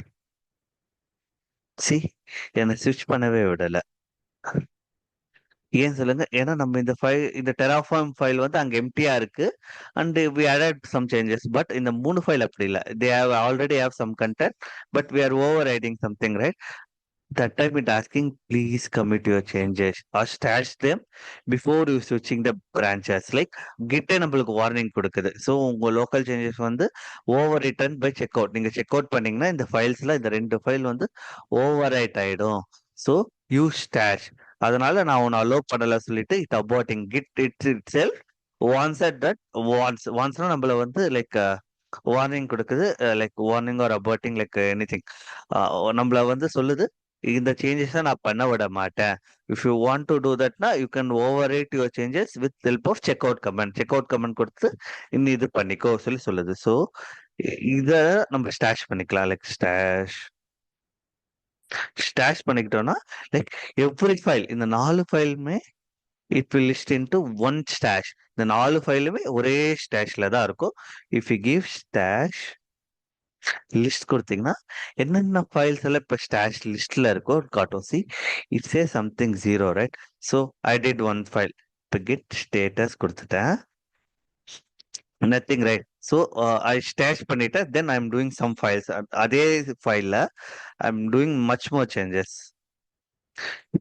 See, என்னை switch பண்ணவே விடல. ஏன் சொல்லுங்க? ஏன்னா நம்ம இந்த Terraform ஃபைல் வந்து அங்க எம்டியா இருக்கு and we added some changes. But இந்த 3 ஃபைல் அப்படி இல்ல. They have already have some content, but we are overriding something right. That time it asking please commit your changes or stash them before you switching the branches. Like git நம்மளுக்கு warning கொடுக்குது. So உங்க local changes வந்து overwritten by checkout. நீங்க check out பண்ணீங்கன்னா இந்த ஃபைல்ஸ்ல இந்த 2 file வந்து ஓவர் ரைட் ஆயிடும். So use stash. அதனால நான் உன்னை அலோவ் பண்ணல சொல்லிட்டு it aborting git itself once at that ஒன்ஸ்னா நம்மள வந்து லைக் வார்னிங் கொடுக்குது. Like warning or aborting like anything நம்மள வந்து சொல்லுது இந்த சேஞ்சஸ நான் பண்ண விட மாட்டேன். If you want to do தட்னா, you can overwrite your changes with help of checkout command. Checkout command குடுத்து, இன்னும் இது பண்ணிக்கோ சொல்லி சொல்லுது. ஸோ, இத நம்ம ஸ்டாஷ் பண்ணிக்கலாம். லைக் ஸ்டாஷ் பண்ணிக்கிட்டோம்னா, லைக் எவ்ரி ஃபைல் இந்த 4 ஃபைலுமே it will list into one stash. இந்த 4 ஃபைலுமே ஒரே ஸ்டாஷ்ல தான் இருக்கும். If you give stash list குடுத்தீங்கன்னா, என்னென்ன ஃபைல்ஸ் எல்லாம் இப்ப ஸ்டாஷ் லிஸ்ட்ல இருக்கோ காட்டும். It says something 0 right? So I did one file. இப்ப கெட் ஸ்டேட்டஸ் குடுத்துட்டேன். Nothing right? So I stash பண்ணிட்டேன். Then I am doing some files. அதே ஃபைல்ல I am doing much more changes.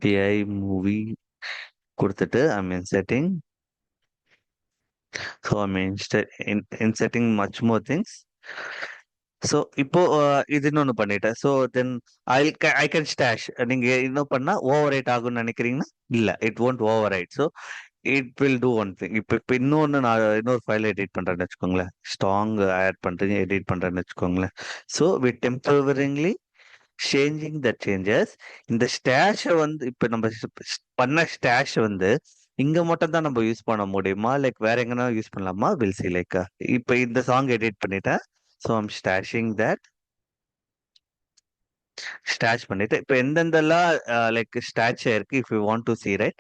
பிஐ மூவி குடுத்துட்டு I am inserting. So I am inserting much more things. So இப்போ இது இன்னொன்னு பண்ணிட்டேன். So then I can stash. நீங்க இன்னும் பண்ணா ஓவர் ரைட் ஆகும்னு நினைக்கிறீங்கன்னா, இல்ல it won't overwrite. So it will do one thing. இப்ப இன்னொன்னு நான் இன்னொரு ஃபைல் எடிட் பண்றேன்னு வச்சுக்கோங்களேன். ஸ்ட்ராங் ஆட் பண்றீங்க, எடிட் பண்றேன்னு வச்சுக்கோங்களேன். So we temporarily changing the changes. இந்த ஸ்டாஷ வந்து இப்ப நம்ம பண்ண ஸ்டாஷ் வந்து இங்க மட்டும் தான் நம்ம யூஸ் பண்ண முடியுமா? லைக் வேற எங்கனா யூஸ் பண்ணலாமா? Will see. லைக் இப்ப இந்த சாங் எடிட் பண்ணிட்டேன். So I'm stashing that. Stash பண்ணிட்டு இப்ப எந்தெந்தெல்லாம் லைக் ஸ்டாச் இருக்கு. If you want to see right,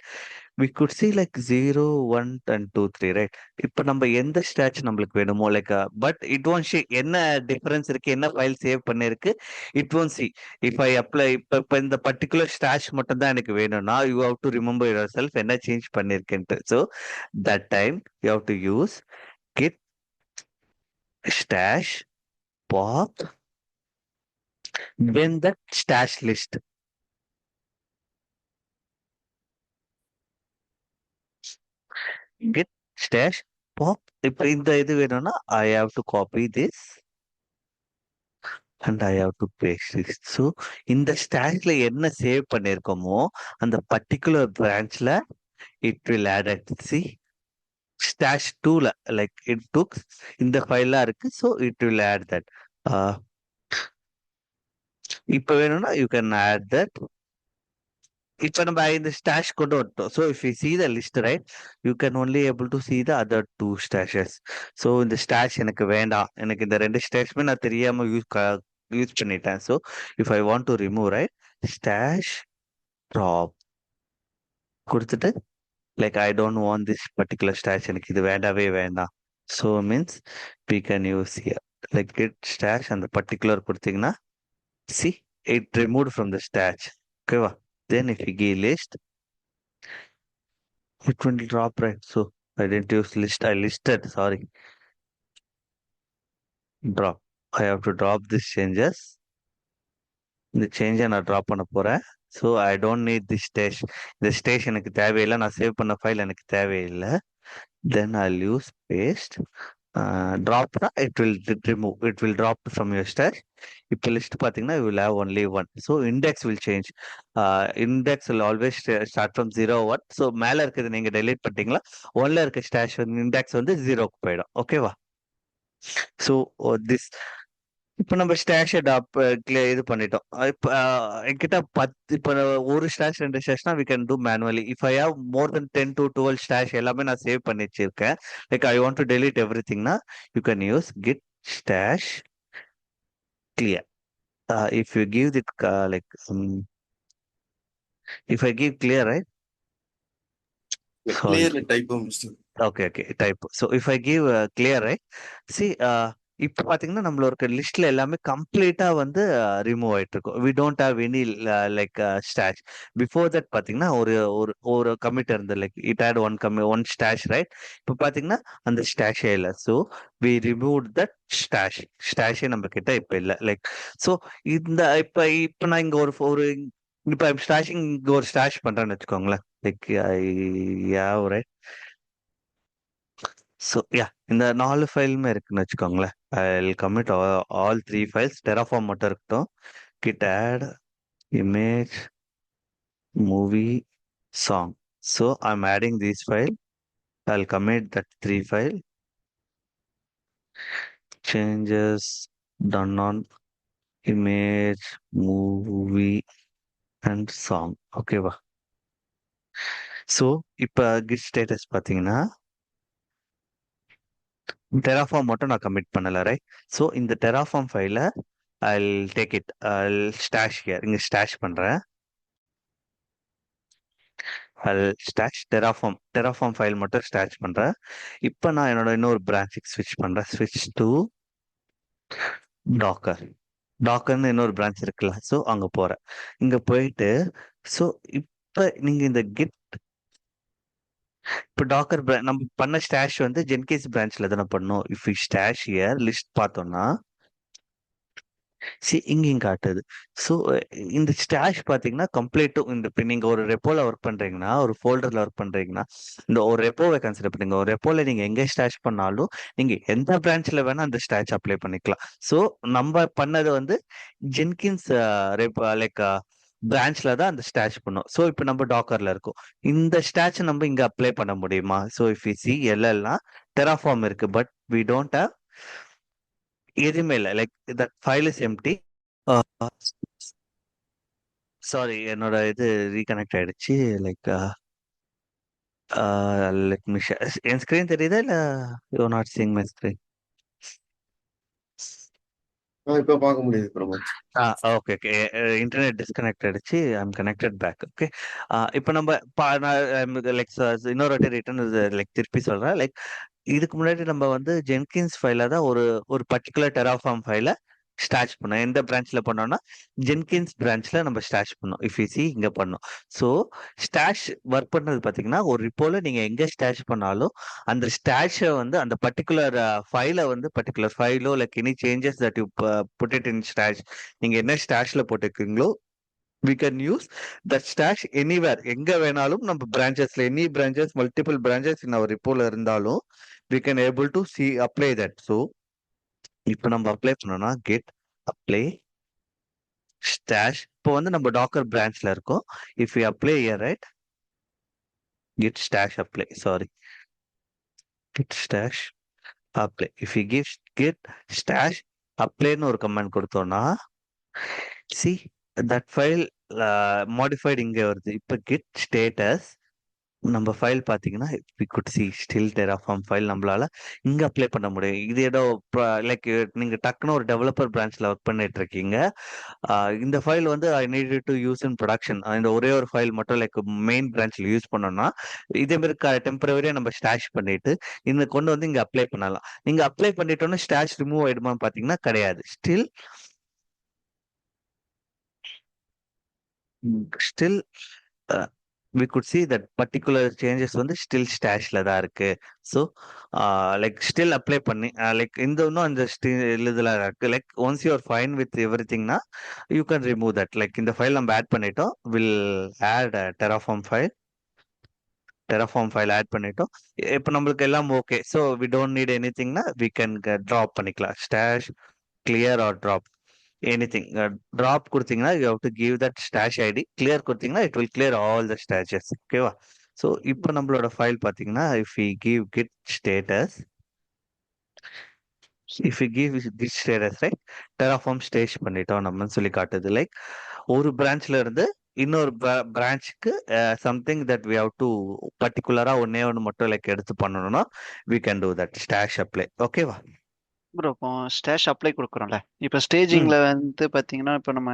we could see like 0 1 and 2 3 right. இப்ப நம்ம எந்த ஸ்டாச் நம்மளுக்கு வேணுமோ லைக் பட் இட் ஒன்ட் ஷே என்ன டிஃபரன்ஸ் இருக்கு, என்ன ஃபைல் சேவ் பண்ணிருக்கு. It won't see. If I apply இப்ப இந்த பர்டிகுலர் ஸ்டாச் மட்டும் தான் எனக்கு வேணும்னா, you have to remember yourself என்ன சேஞ்ச் பண்ணிருக்கேன்ட்டு. So that time you have to use git stash pop when that stash list. Git stash pop. இப்ப இந்த இது வேணும்னா I have to copy this and I have to paste this. So இந்த ஸ்டாஷ்ல என்ன save பண்ணிருக்கோமோ அந்த particular பிரான்ச்ல it will add at see stash 2ல லைக் இட் டுக் இந்த ஃபைல்லாம் இருக்கு. So it will add that. இப்ப வேணும்னா யூ கேன் ஆட் தட். இப்ப நம்ம இந்த ஸ்டாஷ் கொண்டு வந்துட்டோம். So if you see the list right, you can only able to see the other two stashes. So இந்த ஸ்டாஷ் எனக்கு வேண்டாம். எனக்கு இந்த 2 ஸ்டாஷ்மே நான் தெரியாம யூஸ் பண்ணிட்டேன். So if I want to remove right, stash drop கொடுத்துட்டு like I don't want this particular stash, எனக்கு இது வேண்டாவே வேண்டாம். So means we can use here like get stash அந்த பர்டிகுலர் கொடுத்தீங்கன்னா see it removed from the stash. ஓகேவா? Then if you give list, it will drop right. So I didn't use list. I listed. Sorry, drop. I have to drop these changes. இந்த சேஞ்சை நான் drop பண்ண போறேன். So I don't need the stash. இந்த stash எனக்கு தேவையில்லை. நான் save பண்ண file எனக்கு தேவையில்லை. Then I use paste. ட்ராப்னா it will remove. It will drop from your stash. இப்போ லிஸ்ட் பார்த்தீங்கன்னா you will have only one. So index will change. Index will always start from 0 1. So மேலே இருக்கிறது நீங்கள் delete பண்ணிட்டீங்களா, ஒன்ல இருக்க ஸ்டாஷ் வந்து இண்டெக்ஸ் வந்து 0க்கு போயிடும். ஓகேவா? ஸோ திஸ் இப்ப நம்ம ஸ்டாஷ் இது பண்ணிட்டோம். இப்ப என்கிட்ட 10 இப்ப ஒரு stash 2 ஸ்டாஷ்னா we can do manually. If I have more than 10 to 12 stash எல்லாமே நான் சேவ் பண்ணி வச்சிருக்கேன். Like I want to delete everything na, you can use git stash clear. If you give it like if I give clear right, sorry. Clear typo mistake. Okay, type. So if I give clear right, see இப்ப பாத்தீங்கன்னா நம்மளோட லிஸ்ட்ல எல்லாமே கம்ப்ளீட்டா வந்து remove ஆயிட்டு இருக்கும். We don't have any like stash. Before that பாத்தீங்கன்னா ஒரு ஒரு ஒரு கமிட் இருந்து like it had one stash right. இப்ப பாத்தீங்கன்னா அந்த ஸ்டாஷே இல்ல. ஸோ வி ரிமூவ் தட் ஸ்டாஷே நம்ம கிட்ட இப்ப இல்ல. லைக் ஸோ இந்த இப்ப இப்ப நான் இங்க ஒரு ஒரு இப்ப ஸ்டாஷிங் இங்க ஒரு ஸ்டாஷ் பண்றேன்னு வச்சுக்கோங்களேன். Like I right. So yeah இந்த 4 ஃபைலுமே இருக்குன்னு வச்சுக்கோங்களேன். I'll commit all 3 files. Terraform மட்டும் இருக்கட்டும். git add image movie song. So I'm adding this file. I'll commit that 3 file. Changes done on image movie and song. ஓகேவா? So இப்போ kit status பார்த்தீங்கன்னா terraform மட்டும் நான் கமிட் பண்ணல, right? So இந்த terraform ஃபைலை I'll take it. I'll stash here. இங்க stash பண்றேன். I'll stash Terraform file மட்டும் stash பண்றேன். இப்போ நான் என்னோட இன்னொரு பிரான்ச்சுக்கு switch பண்றேன். Switch to Docker. டாக்கர்னு இன்னொரு பிரான்ச் இருக்குல்ல, ஸோ அங்க போறேன். இங்க போயிட்டு ஸோ இப்ப நீங்க இந்த கிட் இப்போ டாக்கர் நம்ம பண்ண ஸ்டாஷ் வந்து ஜென்கின்ஸ் பிரான்ச்ல தானே பண்ணோம். If you stash here list பார்த்தோம்னா இங்கேயும் காட்டுது. ஸோ இந்த ஸ்டாஷ் பார்த்தீங்கன்னா கம்ப்ளீட்டும் இந்த இப்போ நீங்கள் ஒரு ரெப்போல ஒர்க் பண்ணுறீங்கன்னா, ஒரு ஃபோல்டரில் ஒர்க் பண்ணுறீங்கன்னா, இந்த ஒரு ரெப்போவை கன்சிடர் பண்ணுங்க. ஒரு ரெப்போல நீங்கள் எங்கே ஸ்டாஷ் பண்ணாலும் நீங்கள் எந்த பிரான்ச்சில் வேணால் அந்த ஸ்டாஷ் அப்ளை பண்ணிக்கலாம். ஸோ நம்ம பண்ணது வந்து ஜென்கின்ஸ் ரெப் லைக் பிரான்ச்ல தான் அந்த ஸ்டாஷ் பண்ணும். ஸோ இப்போ நம்ம டாக்கர்ல இருக்கோம். இந்த ஸ்டாச் நம்ம இங்க அப்ளை பண்ண முடியுமா? ஸோ இஃப் யூ சி எல்எல்னா டெராஃபார்ம் இருக்கு, பட் வி டோன்ட் ஹேவ் எதுவுமே இல்லை. Like that file is empty. Sorry, என்னோட இது ரீகனெக்ட் ஆயிடுச்சு. லைக் லெட் மீ என் ஸ்கிரீன் தெரியுதா இல்ல you not seeing my screen? இப்ப பார்க்க முடியுது Pramod. Okay okay. Internet disconnect ஆயிடுச்சு. I'm connected back. ஓகே. இப்போ நம்ம லைக் இன்னொரு வாட்டி ரிட்டர்ன் லைக் திருப்பி சொல்றேன். லைக் இதுக்கு முன்னாடி நம்ம வந்து ஜென்கின்ஸ் ஃபைல தான் ஒரு ஒரு பர்டிகுலர் டெராஃபார்ம் ஃபைல ஸ்டாச் பண்ணோம். எந்த பிரான்ச்ல பண்ணோம்னா ஜென்கின்ஸ் பிரான்ச்ல நம்ம ஸ்டாச் பண்ணோம். இஃப் யூ சி இங்க பண்ணோம். ஸோ ஸ்டாஷ் ஒர்க் பண்ணது பார்த்தீங்கன்னா ஒரு ரிப்போல நீங்க எங்க ஸ்டாஷ் பண்ணாலும் அந்த ஸ்டாஷை வந்து அந்த பர்டிகுலர் ஃபைலை வந்து பர்டிகுலர் ஃபைலோ like any changes that you put it in stash, நீங்க என்ன ஸ்டாஷ்ல போட்டுருக்கீங்களோ we can use that stash anywhere. எங்க வேணாலும் நம்ம பிரான்ச்சஸ்ல any branches multiple branches in our repoல இருந்தாலும் we can able to see apply that. So இப்போ நம்ம அப்ளை பண்ணோம்னா get apply stash. இப்போ வந்து நம்ம டாக்கர் பிரான்ச்ல இருக்கோம். if we apply here, right, get stash apply, sorry, get stash apply. if we give get stash applyன்னு ஒரு கமெண்ட் கொடுத்தோம்னா see that file modified இங்க வருது. இப்போ get status நம்ம ஃபைல் பார்த்தீங்கன்னா we could see still Terraform file நம்மளால இங்க apply பண்ண முடியும். இது ஏதோ லைக் நீங்க டக்குன்னு ஒரு டெவலப்பர் பிரான்ச்ல ஒர்க் பண்ணிட்டு இருக்கீங்க. இந்த ஃபைல் வந்து ஐ needed to use in production. இந்த ஒரே ஒரு ஃபைல் மட்டும் லைக் மெயின் பிரான்ச்ல யூஸ் பண்ணோம்னா இதே மாதிரி டெம்பரவரியா நம்ம ஸ்டாஷ் பண்ணிட்டு இந்த கொண்டு வந்து இங்க அப்ளை பண்ணலாம். நீங்க அப்ளை பண்ணிட்டோம்னா ஸ்டாஷ் ரிமூவ் ஆயிடுமான்னு பாத்தீங்கன்னா கிடையாது. Still we could see that particular changes வந்து still ஸ்டாஷ்ல தான் இருக்கு. ஸோ லைக் ஸ்டில் அப்ளை பண்ணி லைக் இந்த இன்னும் அந்த இதுல இருக்கு. Like once you are fine with every திங்னா you can remove that. Like இந்த ஃபைல் நம்ம ஆட் பண்ணிட்டோம். Will add Terraform file add பண்ணிட்டோம். இப்போ நம்மளுக்கு எல்லாம் okay. So we don't need any திங்னா வி கேன் ட்ராப் பண்ணிக்கலாம். Stash clear or drop anything. Drop கொடுத்தீங்கன்னா you have to give that stash ID. clear கொடுத்தீங்கன்னா it will clear all the stashes. ஓகேவா? So இப்போ நம்மளோட ஃபைல் பார்த்தீங்கன்னா if we give git status, right, terraform ஸ்டேஷ் பண்ணிட்டோம் நம்மன்னு சொல்லி காட்டுது. லைக் ஒரு பிரான்ச்ல இருந்து இன்னொரு பிரான்ச்சுக்கு something that we have to பர்டிகுலரா ஒன்னே ஒன்று மட்டும் லைக் எடுத்து பண்ணணும்னா we can do that stash apply. ஓகேவா ப்ரோ? இப்போ ஸ்டாஷ் அப்ளை கொடுக்குறோம்ல, இப்போ ஸ்டேஜிங்ல வந்து பாத்தீங்கன்னா இப்போ நம்ம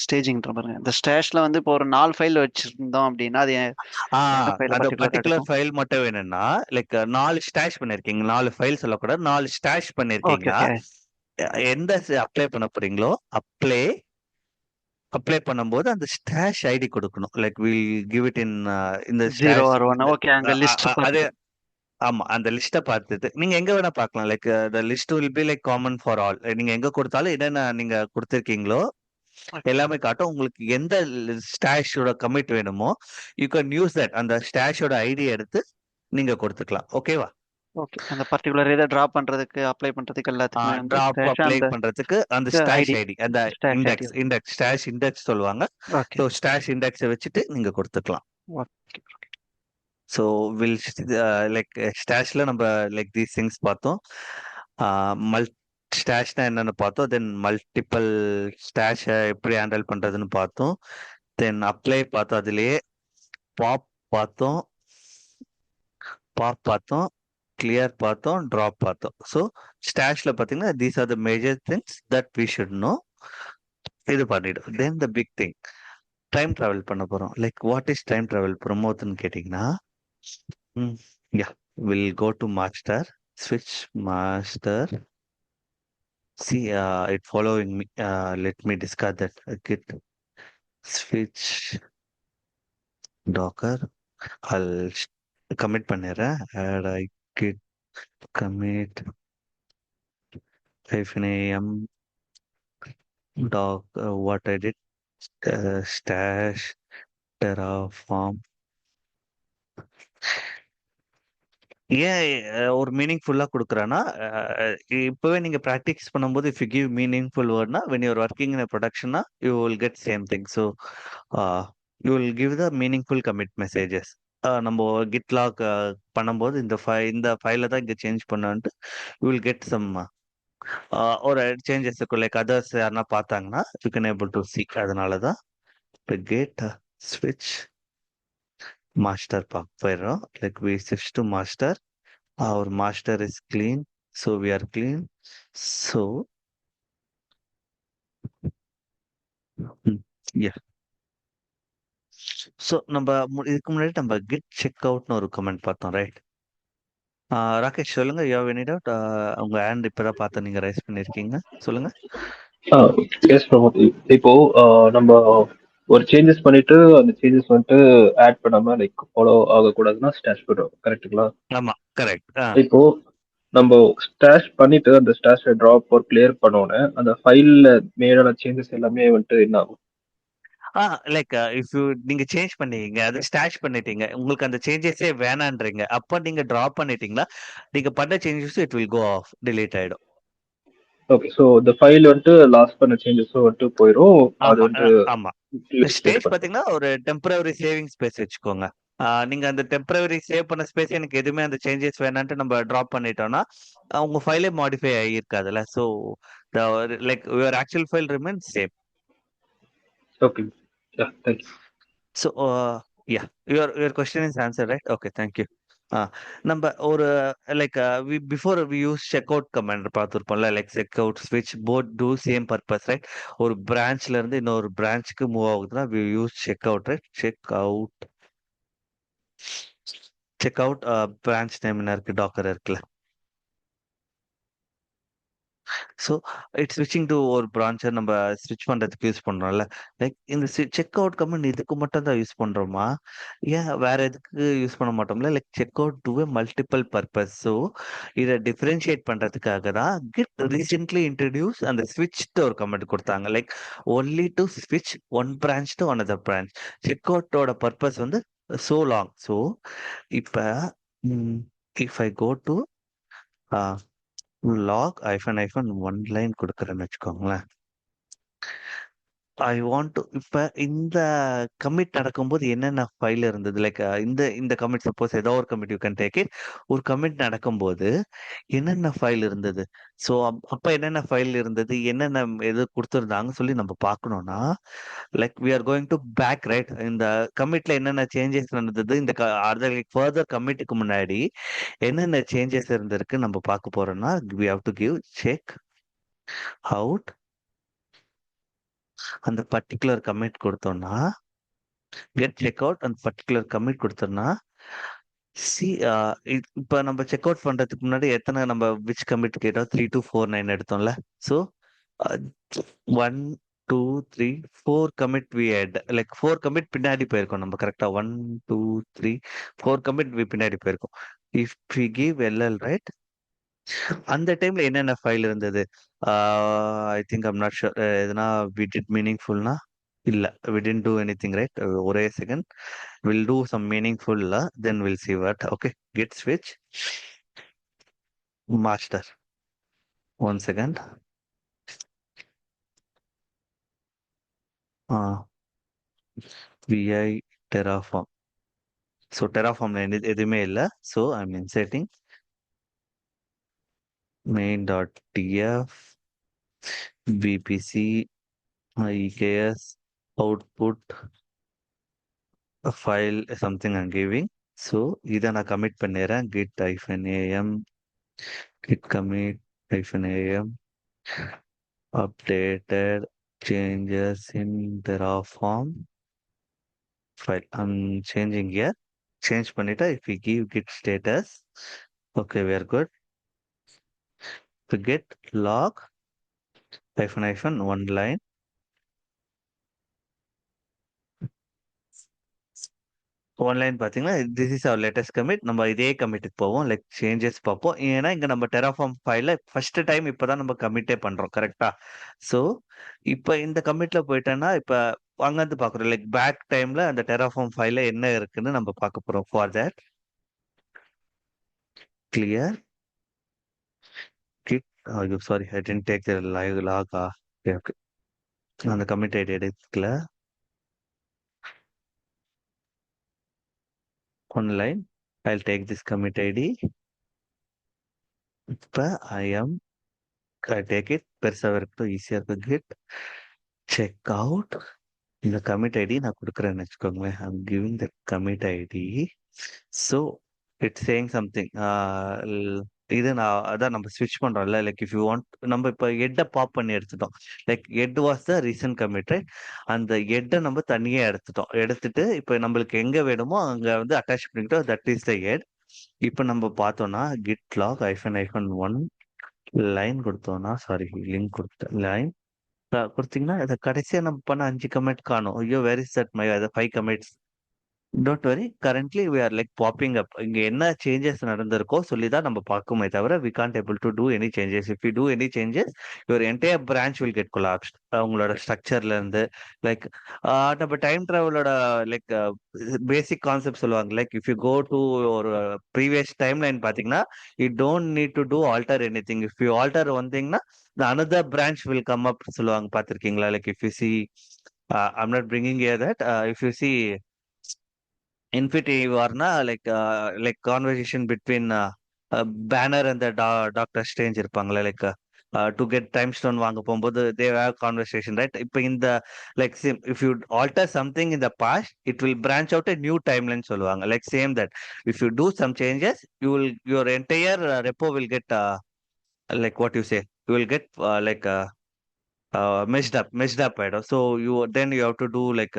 ஸ்டேஜிங்ன்ற பாருங்க, இந்த ஸ்டாஷ்ல வந்து இப்போ ஒரு 4 ஃபைல் வச்சிருந்தோம் அப்படின்னா அது எந்த ஃபைல அந்த பர்டிகுலரா பர்டிகுலர் எடுக்கும்? ஃபைல் மட்டும் வேணும்னா லைக் 4 ஸ்டாஷ் பண்ணிருக்கீங்க. 4 ஃபைல் சொல்லக்கூடாது, 4 ஸ்டாஷ் ஓகே பண்ணிருக்கீங்கன்னா ஓகே. எந்த அப்ளை பண்ண போறீங்களோ அப்ளை பண்ணும்போது அந்த ஸ்டாஷ் ஐடி கொடுக்கணும். Like will give it in இந்த 0 ஸ்டாஷ் ஆர் 1. ஓகே, அங்க லிஸ்ட் அதே. பார்த்துட்டு. ஆமா, அந்த லிஸ்ட்டை பார்த்துட்டு நீங்க எங்க வேணா பார்க்கலாம். Like the list will be like common for all. நீங்க எங்க கொடுத்தாலும் என்னென்ன நீங்க கொடுத்துருக்கீங்களோ எல்லாமே காட்டும். உங்களுக்கு எந்த ஸ்டாஷோட கமிட் வேணுமோ யூ கேன் யூஸ் தட். அந்த ஸ்டாஷோட ஐடி எடுத்து நீங்க கொடுத்துக்கலாம். ஓகேவா? ஓகே, அந்த பர்டிகுலர் இதை டிராப் பண்றதுக்கு அப்ளை பண்றதுக்கு எல்லாத்துக்குமே வந்து டிராப் ஸ்டாஷ் அப்ளை அந்த பண்றதுக்கு அந்த ஸ்டாஷ் ஐடி, ஐடி, அந்த ஸ்டாஷ் ஐடி. ஸ்டாஷ் இண்டெக்ஸ் சொல்லுவாங்க. ஓகே ஸோ ஸ்டாஷ் இண்டெக்ஸை வச்சுட்டு நீங்க கொடுத்துக்கலாம். ஓகே. ஸோ வில் லைக் ஸ்டாஷ்ல நம்ம லைக் தீஸ் திங்ஸ் பார்த்தோம். மல் ஸ்டாஷ்னா என்னன்னு பார்த்தோம். தென் மல்டிபிள் ஸ்டாஷை எப்படி ஹேண்டில் பண்றதுன்னு பார்த்தோம். தென் அப்ளை பார்த்தோம். அதுலயே பாப் பார்த்தோம், கிளியர் பார்த்தோம், ட்ராப் பார்த்தோம். ஸோ ஸ்டாஷ்ல பார்த்தீங்கன்னா these are the major things that we should know. இது பண்ணிடும். Then the big thing, time travel பண்ண போறோம். Like what is time travel ப்ரொமோட்னு கேட்டிங்கன்னா, yeah will go to master, ஸ்விட்ச் master. See, it following me. Let me discard that. Git switch docker. I'll commit பண்ணிடுறேன். Add I git commit -am doc. What I did, stash terraform. ஏன் ஒரு மீனிங்ஃபுல்லா குடுக்குறேன்னா, இப்பவே நீங்க practice பண்ணும்போது if you give meaningful வேர்ட்னா when you are working in ப்ரொடக்ஷன்னா you will get same thing. So you will give the meaningful commit messages. நம்ம git log பண்ணும்போது இந்த ஃபைல தான் இங்க சேஞ்ச் பண்ணான்ட்டு யூ வில் கெட் சம் ஒரு சேஞ்சஸ் இருக்கும். லைக் அதர்ஸ் யாருன்னா பார்த்தாங்கன்னா you can able to see. அதனால தான் இப்போ கேட் ஸ்விட்ச் மாஸ்டர் பார்க்க போயிடுறோம். லைக் வி ஸ்விட்ச் to master. Our master is clean, so we are clean. So, yeah. So, இதுக்கு முன்னாடி நம்ம git checkoutனு ஒரு கமெண்ட் பார்த்தோம், ரைட்? ராகேஷ் சொல்லுங்க. You have any doubt? உங்க ஹேண்ட் இப்பதான் பார்த்து நீங்க ரைஸ் பண்ணிருக்கீங்க. சொல்லுங்க. எஸ் பிரமோத். இப்போ நம்ம ஒரு சேஞ்சஸ் பண்ணிட்டு அந்த சேஞ்சஸ் வந்துட்டு ஆட் பண்ணாம லைக் ஃபாலோ ஆகக்கூடாதுன்னா ஸ்டாஷ் பண்ணுறோம், கரெக்ட்டுங்களா? ஆமா, கரெக்ட். இப்போ நம்ம ஸ்டாஷ் பண்ணிட்டு அந்த ஸ்டாஷை ட்ராப் ஒரு கிளியர் பண்ணோன்னே அந்த ஃபைல்ல மேலான சேஞ்சஸ் எல்லாமே வந்துட்டு என்ன ஆகும்? லைக் இஃப் யூ நீங்க சேஞ்ச் பண்ணீங்க, அது ஸ்டாஷ் பண்ணிட்டீங்க, உங்களுக்கு அந்த சேஞ்சஸே வேணான்றீங்க, அப்ப நீங்க டிராப் பண்ணிட்டீங்களா, நீங்க பண்ண changes it will go off, delete ஆயிடும். ஓகே, ஸோ இந்த ஃபைல் வந்துட்டு லாஸ்ட் பண்ண சேஞ்சஸும் வந்துட்டு போயிடும். அது வந்துட்டு ஆமா. ஸ்டேஜ் பாத்தீங்கன்னா ஒரு டெம்பரரி சேவிங் ஸ்பேஸ் வச்சுக்கோங்க. நீங்க அந்த டெம்பரரி சேவ் பண்ண ஸ்பேஸ் எனக்கு எதுவுமே அந்த சேஞ்சஸ் வேணான்ட்டு நம்ம டிராப் பண்ணிட்டோம்னா உங்க ஃபைலே மாடிஃபை ஆகியிருக்காதுல்ல. So like your actual file remains same. Okay, yeah, thank you. So yeah, your question is answer, right? Okay, thank you. நம்ம ஒரு like before we use checkout command பார்த்துருப்போம்ல. லைக் செக் அவுட் ஸ்விட்ச் both do same purpose, right? ஒரு பிரான்ச்ல இருந்து இன்னொரு பிரான்ச்சுக்கு move ஆகுதுன்னா we use checkout, right? Checkout branch name என்ன இருக்கு, டாக்கர் இருக்குல்ல. ஸோ இட்ஸ் ஸ்விட்சிங் டு ஒரு பிரான்ச்சை நம்ம ஸ்விட்ச் பண்ணுறதுக்கு யூஸ் பண்ணுறோம்ல. லைக் இந்த செக் அவுட் கமெண்ட் இதுக்கு மட்டும் தான் யூஸ் பண்ணுறோமா? ஏன் வேற எதுக்கு யூஸ் பண்ண மாட்டோம்ல? Like checkout to multiple purpose. So இதை டிஃப்ரென்ஷியேட் பண்ணுறதுக்காக தான் கிட் ரீசென்ட்லி இன்ட்ரடியூஸ் அந்த ஸ்விட்ச்ட்டு ஒரு கமெண்ட் கொடுத்தாங்க. லைக் ஒன்லி டு ஸ்விட்ச் one branch to another branch. செக் அவுட்டோட பர்பஸ் வந்து so long. ஸோ இப்போ if I go to log hyphen one line கொடுக்குறேன்னு வச்சுக்கோங்களேன். ஐ வாண்ட் டு இப்ப இந்த கமிட் நடக்கும்போது என்னென்ன ஃபைல் இருந்தது? லைக் இந்த கமிட் சப்போஸ் ஏதோ ஒரு commit you can take it. ஒரு கமிட் நடக்கும்போது என்னென்ன ஃபைல் இருந்தது? ஸோ அப்ப என்னென்ன ஃபைல் இருந்தது? என்னென்ன எது குடுத்துருந்தாங்கன்னு சொல்லி நம்ம பார்க்கணும்னா, like we are going to back, right? இந்த கமிட்ல என்னென்ன சேஞ்சஸ் நடந்தது? இந்த அதர் ஃபர்தர் கமிட்டுக்கு முன்னாடி என்னென்ன சேஞ்சஸ் இருந்திருக்கு நம்ம பார்க்க போறோம்னா, we have to give check out அந்த பர்ட்டிகுலர் கமிட் கொடுத்தோம்னா, கெட் செக் அவுட் அந்த பர்ட்டிகுலர் கமிட் கொடுத்தோம்னா, சி இப்ப நம்ம செக் அவுட் பண்றதுக்கு முன்னாடி எத்தனை நம்ம விச் கமிட் கேட்டோம்? 3249 எடுத்தோம்ல. So 1 2 3 4 commit we had. Like 4 commit பின்னாடி போயிருக்கோம் நம்ம, கரெக்டா? 1 2 3 4 கமிட் பின்னாடி போயிருக்கோம். If we give LL, right? அந்த டைம்ல என்னென்ன ஃபைல் இருந்தது? I think I'm not sure. எதுனா வி டிட் மீனிங்ஃபுல்னா இல்ல, we didn't do anything, right? ஒரே second, will do some meaningful, then will see what. Okay, git ஸ்விட்ச் master. One second. vi terraform. So டெராஃபார்ம்ல எதுவுமே இல்லை. So I'm inserting main.tf vpc eks output file something I'm giving. So இதை நான் commit பண்ணிடுறேன். git -am git commit -am updated changes in Terraform file. I'm changing here. Change பண்ணிட்டா if we give git status, okay, we are good. To git log -one line online பார்த்தீங்கன்னா this is our latest commit. நம்ம இதே கமிட்டுக்கு போவோம், like changes பார்ப்போம். ஏன்னா இங்க நம்ம terraform ஃபைல ஃபர்ஸ்ட் டைம் இப்பதான் நம்ம கமிட்டே பண்றோம், கரெக்டா? ஸோ இப்போ இந்த கமிட்ல போயிட்டோன்னா இப்போ அங்கேருந்து பார்க்குறோம், லைக் பேக் டைம்ல அந்த டெராஃபார்ம் ஃபைல என்ன இருக்குன்னு நம்ம பார்க்க போறோம். ஃபார் தட் கிளியர் கிட், ஐயோ sorry, I didn't take the live லாகா. ஓகே, அந்த கமிட் ஐடி எடுக்கல. One line, I take this commit ID. இப்போ I take it, பெருசாக இருக்கட்டும், ஈஸியாக இருக்கும். Git checkout. இந்த கமிட் ஐடி நான் கொடுக்குறேன்னு வச்சுக்கோங்களேன். I'm giving the commit ID. So it's saying something. இது நான் அதான் நம்ம ஸ்விட்ச் பண்றோம்ல, லைக் இஃப் யூ வாண்ட், நம்ம இப்போ எட்டை பாப் பண்ணி எடுத்துட்டோம். Like head was the recent commit, right? அந்த எட்டை நம்ம தனியாக எடுத்துட்டோம். எடுத்துட்டு இப்போ நம்மளுக்கு எங்க வேணுமோ அங்க வந்து அட்டாச் பண்ணிக்கிட்டோம். That is the head. இப்போ நம்ம பார்த்தோம்னா கிட் லாக் -1 லைன் கொடுத்தோம்னா, சாரி, லிங்க் கொடுத்த லைன் கொடுத்தீங்கன்னா இதை கடைசியா நம்ம பண்ண 5 கமெண்ட் காணும். ஐயோ, where is that my other 5 comments? Don't worry, currently we are like popping up. இங்க என்ன சேஞ்சஸ் நடந்திருக்கோ சொல்லி தான் நம்ம பார்க்குமே தவிர we can't able to do any changes. If you do any changes your entire branch will get collapsed. உங்களோட ஸ்ட்ரக்சர்ல இருந்து லைக் நம்ம டைம் டிராவலோட லைக் பேசிக் கான்செப்ட் சொல்லுவாங்க. Like if you go to ஒரு ப்ரீவியஸ் டைம் லைன் பாத்தீங்கன்னா you don't need to do alter any thing. If you alter வந்தீங்கன்னா another branch will come up சொல்லுவாங்க, பார்த்திருக்கீங்களா? Like if you see, I'm not bringing here that, if you see Infinity Warna, like conversation between Banner and the Doctor Strange இருப்பாங்களே, like to get time stone வாங்க போகும்போது they have conversation, right? இப்போ இந்த like same, if you alter something in the past it will branch out a new timeline சொல்லுவாங்க. Like same that if you do some changes you will, your entire repo will get like what you say, you will get messed up ஆயிடும். So then you have to do like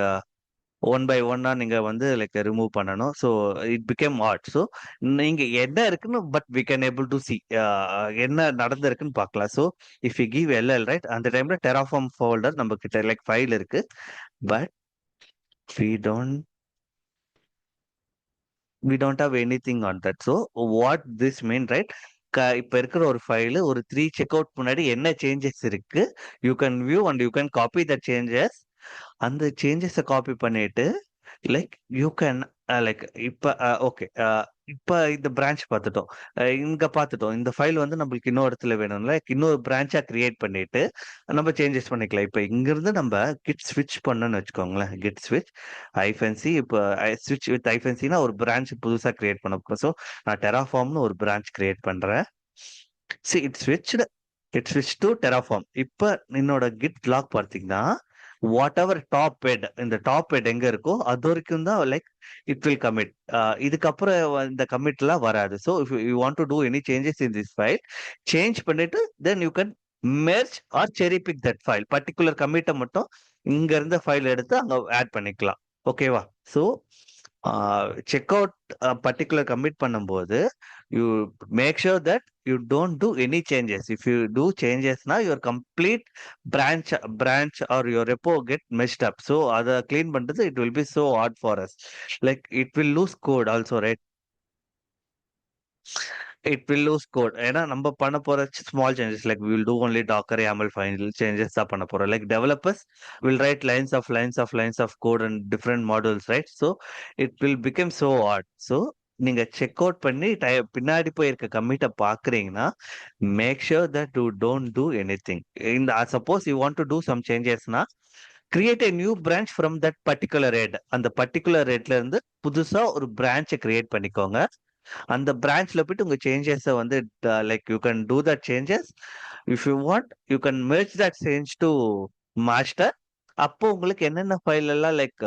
one by ஒன்னா நீங்க வந்து like remove பண்ணணும். So it became odd. So நீங்க என்ன இருக்குன்னு but we can able to see என்ன நடந்திருக்குன்னு பார்க்கலாம். So if you give LL, right, அந்த டைம்ல டெராஃபார்ம் ஃபோல்டர் நம்ம கிட்ட லைக் ஃபைல் இருக்கு, but we don't we don't have anything on that. So what this mean, right? இப்ப இருக்கிற ஒரு ஃபைல் ஒரு 3 செக் அவுட் முன்னாடி என்ன சேஞ்சஸ் இருக்கு, you can view and you can copy the changes. அந்த சேஞ்சஸை காப்பி பண்ணிட்டு லைக் யூ கேன் லைக் இப்ப ஓகே, இப்ப இந்த பிரான்ச் பார்த்துட்டோம், இங்க பார்த்துட்டோம். இந்த ஃபைல் வந்து நம்மளுக்கு இன்னொரு இடத்துல வேணும், லைக் இன்னொரு பிரான்ச்சா கிரியேட் பண்ணிட்டு நம்ம சேஞ்சஸ் பண்ணிக்கலாம். இப்ப இங்க இருந்து நம்ம கிட் ஸ்விட்ச் பண்ணணும்னு வச்சுக்கோங்களேன். கிட் ஸ்விட்ச் -c. இப்போ ஸ்விட்ச் வித் -cனா ஒரு பிரான்ச் புதுசா கிரியேட் பண்ண போறோம். ஸோ நான் டெராஃபார்ம்னு ஒரு பிரான்ச் கிரியேட் பண்றேன். சி இட் ஸ்விட்ச் டு டெராஃபார்ம். இப்போ என்னோட கிட் லாக் பார்த்தீங்கன்னா வாட் எவர் டாப் ஹெட், இந்த டாப் ஹெட் எங்க இருக்கோ அது வரைக்கும் தான் லைக் இட் வில் கமிட். இதுக்கப்புறம் இந்த கமிட் எல்லாம் வராது. So if you want to do any changes in this file, change பண்ணிட்டு then you can merge or cherry pick that file. Particular கமிட்டை மட்டும் இங்க இருந்த ஃபைல் எடுத்து அங்க ஆட் பண்ணிக்கலாம். ஓகேவா? So checkout particular commit பண்ணும்போது you make sure that you don't do any changes. If you do சேஞ்சஸ்னா your complete branch or your repo get messed up. So அதை கிளீன் பண்றது it will be so hard for us. Like it will lose code also, right? It will lose code. ஏன்னா நம்ம பண்ண போற small changes, like will do only docker YAML file changes தான் பண்ண போறோம். Like developers will write lines of code and different modules, right? So it will become so hard. So நீங்க check out பண்ணி பின்னாடி போய் இருக்க கம்மிட்ட பாக்குறீங்கன்னா make sure that you don't do any thing. இந்த suppose you want to do some சேஞ்சஸ்னா create a new branch from that particular head. அந்த பர்டிகுலர் ஹெட்ல இருந்து புதுசா ஒரு பிரான்ச்சை கிரியேட் பண்ணிக்கோங்க. அந்த பிரான்ச்ல போயிட்டு உங்க சேஞ்சஸை வந்து like you can do that changes. If you want you can merge that change to master. அப்போ உங்களுக்கு என்னென்ன ஃபைல் எல்லாம் லைக்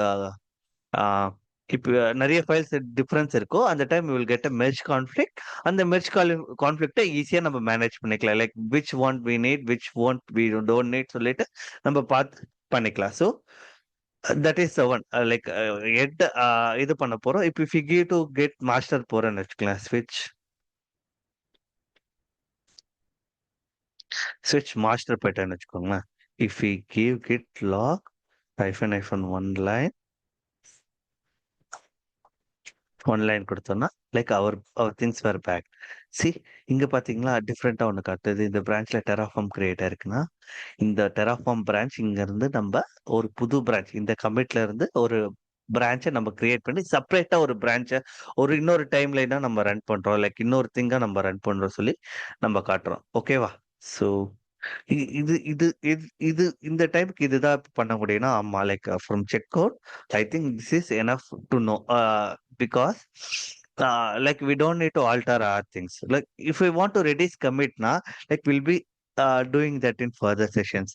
இப்போ நிறைய ஃபைல்ஸ் டிஃபரன்ஸ் இருக்கோ அந்த time will get a merge conflict. அந்த மெர்ஜ் கான்ஃப்ளிக்ட்டை ஈஸியா நம்ம மேனேஜ் பண்ணிக்கலாம். Like which one we need, which one we don't need சொல்லிட்டு நம்ம பார்த்து பண்ணிக்கலாம். So that is one like எட் இது பண்ண போறோம். இப்போ if you give to git master போறேன்னு வச்சுக்கலாம், ஸ்விட்ச் மாஸ்டர் போயிட்டேன்னு வச்சுக்கோங்களேன். If we give git log -1 line கொடுத்தோம்னா like our things were back. See இங்க பாத்தீங்களா டிஃப்ரெண்டா ஒண்ணு காட்டுது. இந்த பிரான்ச்ல டெராஃபார்ம் கிரியேட் ஆயிருக்குன்னா இந்த டெராஃபார்ம் பிரான்ச் இங்க இருந்து நம்ம ஒரு புது பிரான்ச் இந்த கமிட்ல இருந்து ஒரு பிரான்ச்சை நம்ம கிரியேட் பண்ணி செப்பரேட்டா ஒரு பிரான்ச்சை ஒரு இன்னொரு டைம் லைனா நம்ம ரன் பண்றோம். லைக் இன்னொரு திங்கா நம்ம ரன் பண்றோம் சொல்லி நம்ம காட்டுறோம். ஓகேவா? ஸோ இது இது இது இது இந்த டைமுக்கு இதுதான் பண்ண முடியும்னா ஆமா. Like from check out I think this is enough to know because like we don't need to alter our things. Like if we want to reduce commit na, like we'll be doing that in further sessions.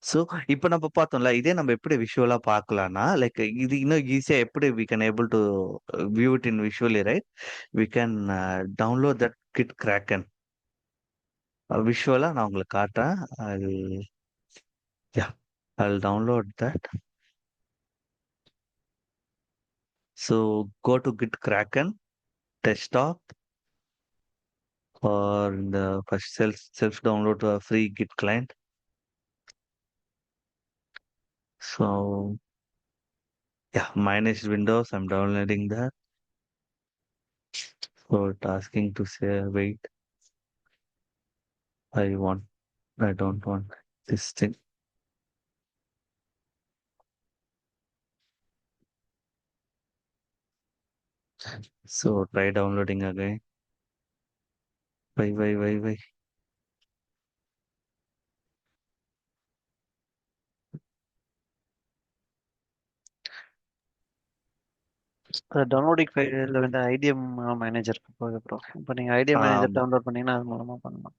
So இப்போ நம்ம பார்த்தோம்ல, இதே நம்ம எப்படி விஷுவலா பார்க்கலாம்னா like இது இன்னும் ஈஸியா எப்படி we can able to view it in visually, right? We can download that Git Kraken. விஷுவலா நான் உங்களுக்கு காட்டுறேன். I'll download that. So go to Git Kraken desktop or the first self download a free Git client. So yeah, mine is Windows. I'm downloading that. So it's asking to say wait. I don't want this thing. So try downloading again. Why? Downloading ஃபைலில் வந்து IDM manager போகுது bro. இப்போ நீங்க IDM manager download பண்ணீங்கன்னா அது மூலமா பண்ணலாம்.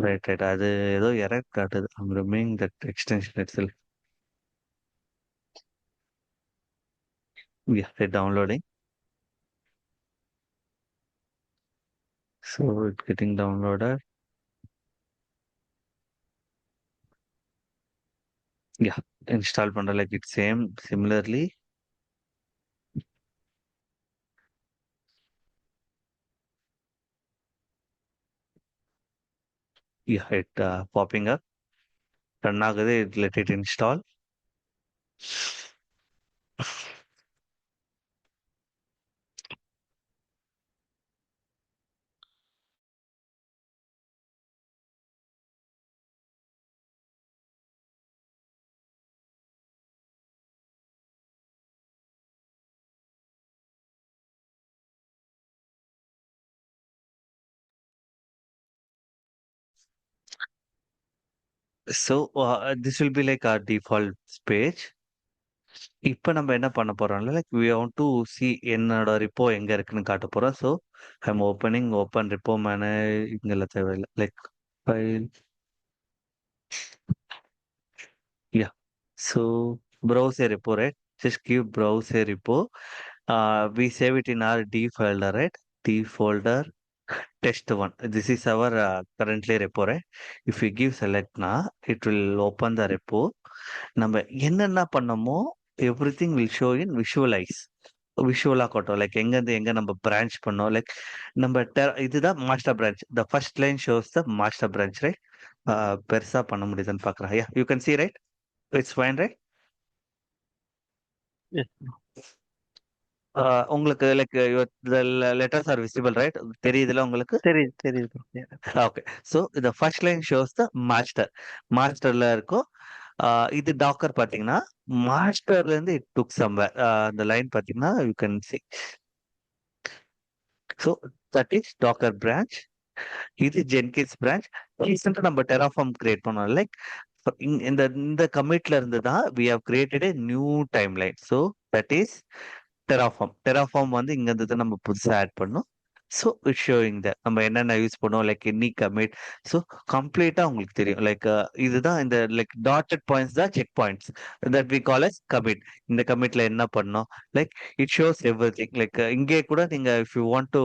Right. அது ஏதோ எரர் காட்டுது. I'm removing that extension itself. Yeah, it's downloading. So it's getting downloaded. Yeah, install பண்ற like it's similarly. Yeah, it popping up. Run ஆகுது. Let it install. So this will be like our default page. இப்போ நம்ம என்ன பண்ண போறோம்ல like we want to see என்னோட repo எங்க இருக்குன்னு காட்ட போறோம். So I'm open repo manage இங்கெல்லாம் தேவையில்லை. Like file yeah so browse a repo, right? Just give browse a repo. We save it in our D folder, right? D folder test1. This is our currently repo, right? If we give select na, it will open the repo. நம்ம என்னென்ன பண்ணமோ everything will show இன் விஷுவலா காட்டும். Like எங்கேருந்து எங்க நம்ம branch பண்ணோம். Like நம்ம இதுதான் master branch. The first line shows the master branch, right? பெருசா பண்ண முடியுதுன்னு பாக்குறேன். Yeah you can see, right? It's fine, right? உங்களுக்கு like letters are visible, right? தெரியுதுல உங்களுக்கு? தெரியுது ப்ரோ. ஓகே. ஸோ இந்த ஃபர்ஸ்ட் லைன் ஷோஸ் த மாஸ்டர்ல இருக்கும். இது டாக்கர் பாத்தீங்கன்னா மாஸ்டர்ல இருந்து இட் டுக் சம்வேர். அந்த லைன் பாத்தீங்கன்னா you can see. So that is Docker branch. இது ஜென்கின்ஸ் பிரான்ச். ரீசெண்டா நம்ம டெராஃபார்ம் கிரியேட் பண்ணோம். லைக் இந்த கமிட்ல இருந்து தான் we have created a new time line. So that is Terraform வந்து இங்க இருந்து நம்ம புதுசா ஆட் பண்ணோம். ஸோ இட்ஸ் ஷோயிங் த நம்ம என்னென்ன யூஸ் பண்ணோம் லைக் எனி கமிட். ஸோ கம்ப்ளீட்டா உங்களுக்கு தெரியும் லைக் இதுதான் இந்த லைக் டாட்டட் பாயிண்ட்ஸ் தான் check points that we call as commit. இந்த கமிட்ல என்ன பண்ணோம் like it shows every thing. Like இங்கே கூட நீங்க இஃப் யூ வாண்ட் டு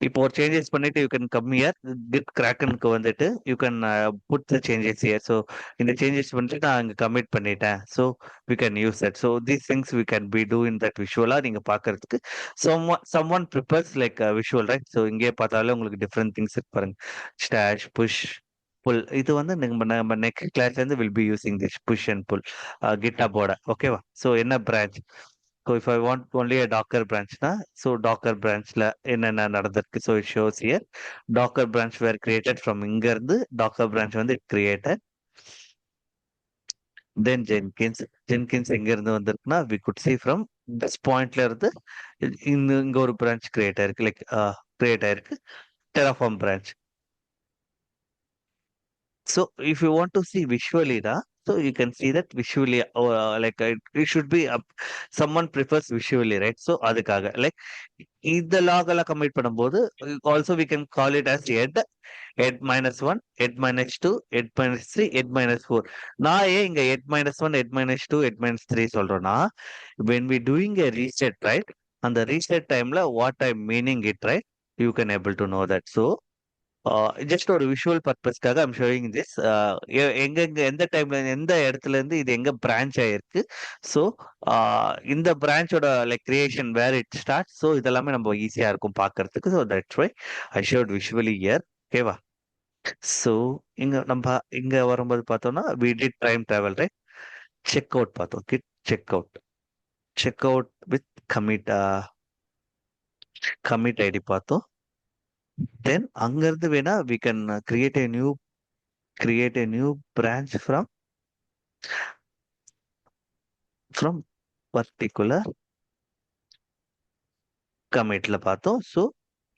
இப்போ ஒரு சேஞ்சஸ் பண்ணிட்டு you can come here git கிராக்கனுக்கு வந்துட்டு you can put the changes here. So இந்த சேஞ்சஸ் பண்ணிட்டு நான் அங்கே கமிட் பண்ணிட்டேன். So we can use that. So these things we can be do in that விஷுவலா நீங்க பாக்குறதுக்கு some one prefers like visual right. So இங்கே பார்த்தாலே உங்களுக்கு டிஃப்ரெண்ட் திங்ஸ் இருக்கு பாருங்க. ஸ்டாஷ் புஷ் புல் இது வந்து நம்ம நெக்ஸ்ட் கிளாஸ்ல இருந்து will be using this push and pull கிட்டபோட ஓகேவா. ஸோ என்ன branch. So if I want only a Docker பிரான்ச்னா ஸோ டாக்கர் பிரான்ச்ல என்னென்ன நடந்திருக்கு. So it shows here Docker branch were created from இங்க இருந்து டாக்கர் பிரான்ச் வந்து இட் கிரியேட்டட். தென் ஜென்கின்ஸ் எங்க இருந்து வந்திருக்குன்னா we could see from this பாயிண்ட்ல இருந்து இங்க ஒரு பிரான்ச் கிரியேட் ஆயிருக்கு லைக் கிரியேட் ஆயிருக்கு Terraform branch. So if you want to see visually, so you can see that visually, like it should be someone prefers visually, right? So அதுக்காக like இந்த log எல்லாம் commit பண்ணும்போது also we can call it as head minus 1, head minus 2, head minus 3, head minus 4. நான் ஏன் இங்க head minus 1, head minus 2, head minus 3 சொல்றேன்னா when we doing a reset, right? அந்த reset timeல what I'm meaning it, right? You can able to know that. So just ஒரு visual பர்பஸ்க்காக I'm showing this. எங்கெங்க எந்த டைம்ல எந்த இடத்துல இருந்து இது எங்க பிரான்ச் ஆயிருக்கு. ஸோ இந்த பிரான்ச்சோட like creation where it start. So இதெல்லாமே நம்ம ஈஸியா இருக்கும் பார்க்கறதுக்கு. So that's why I showed visually here ஓகேவா. ஸோ இங்க வரும்போது பார்த்தோம்னா we did time travel right. Checkout பார்த்தோம். Git checkout with commit ID பார்த்தோம். தென் அங்கிருந்து வேணா we can create a new branch from particular commitல பார்த்தோம். ஸோ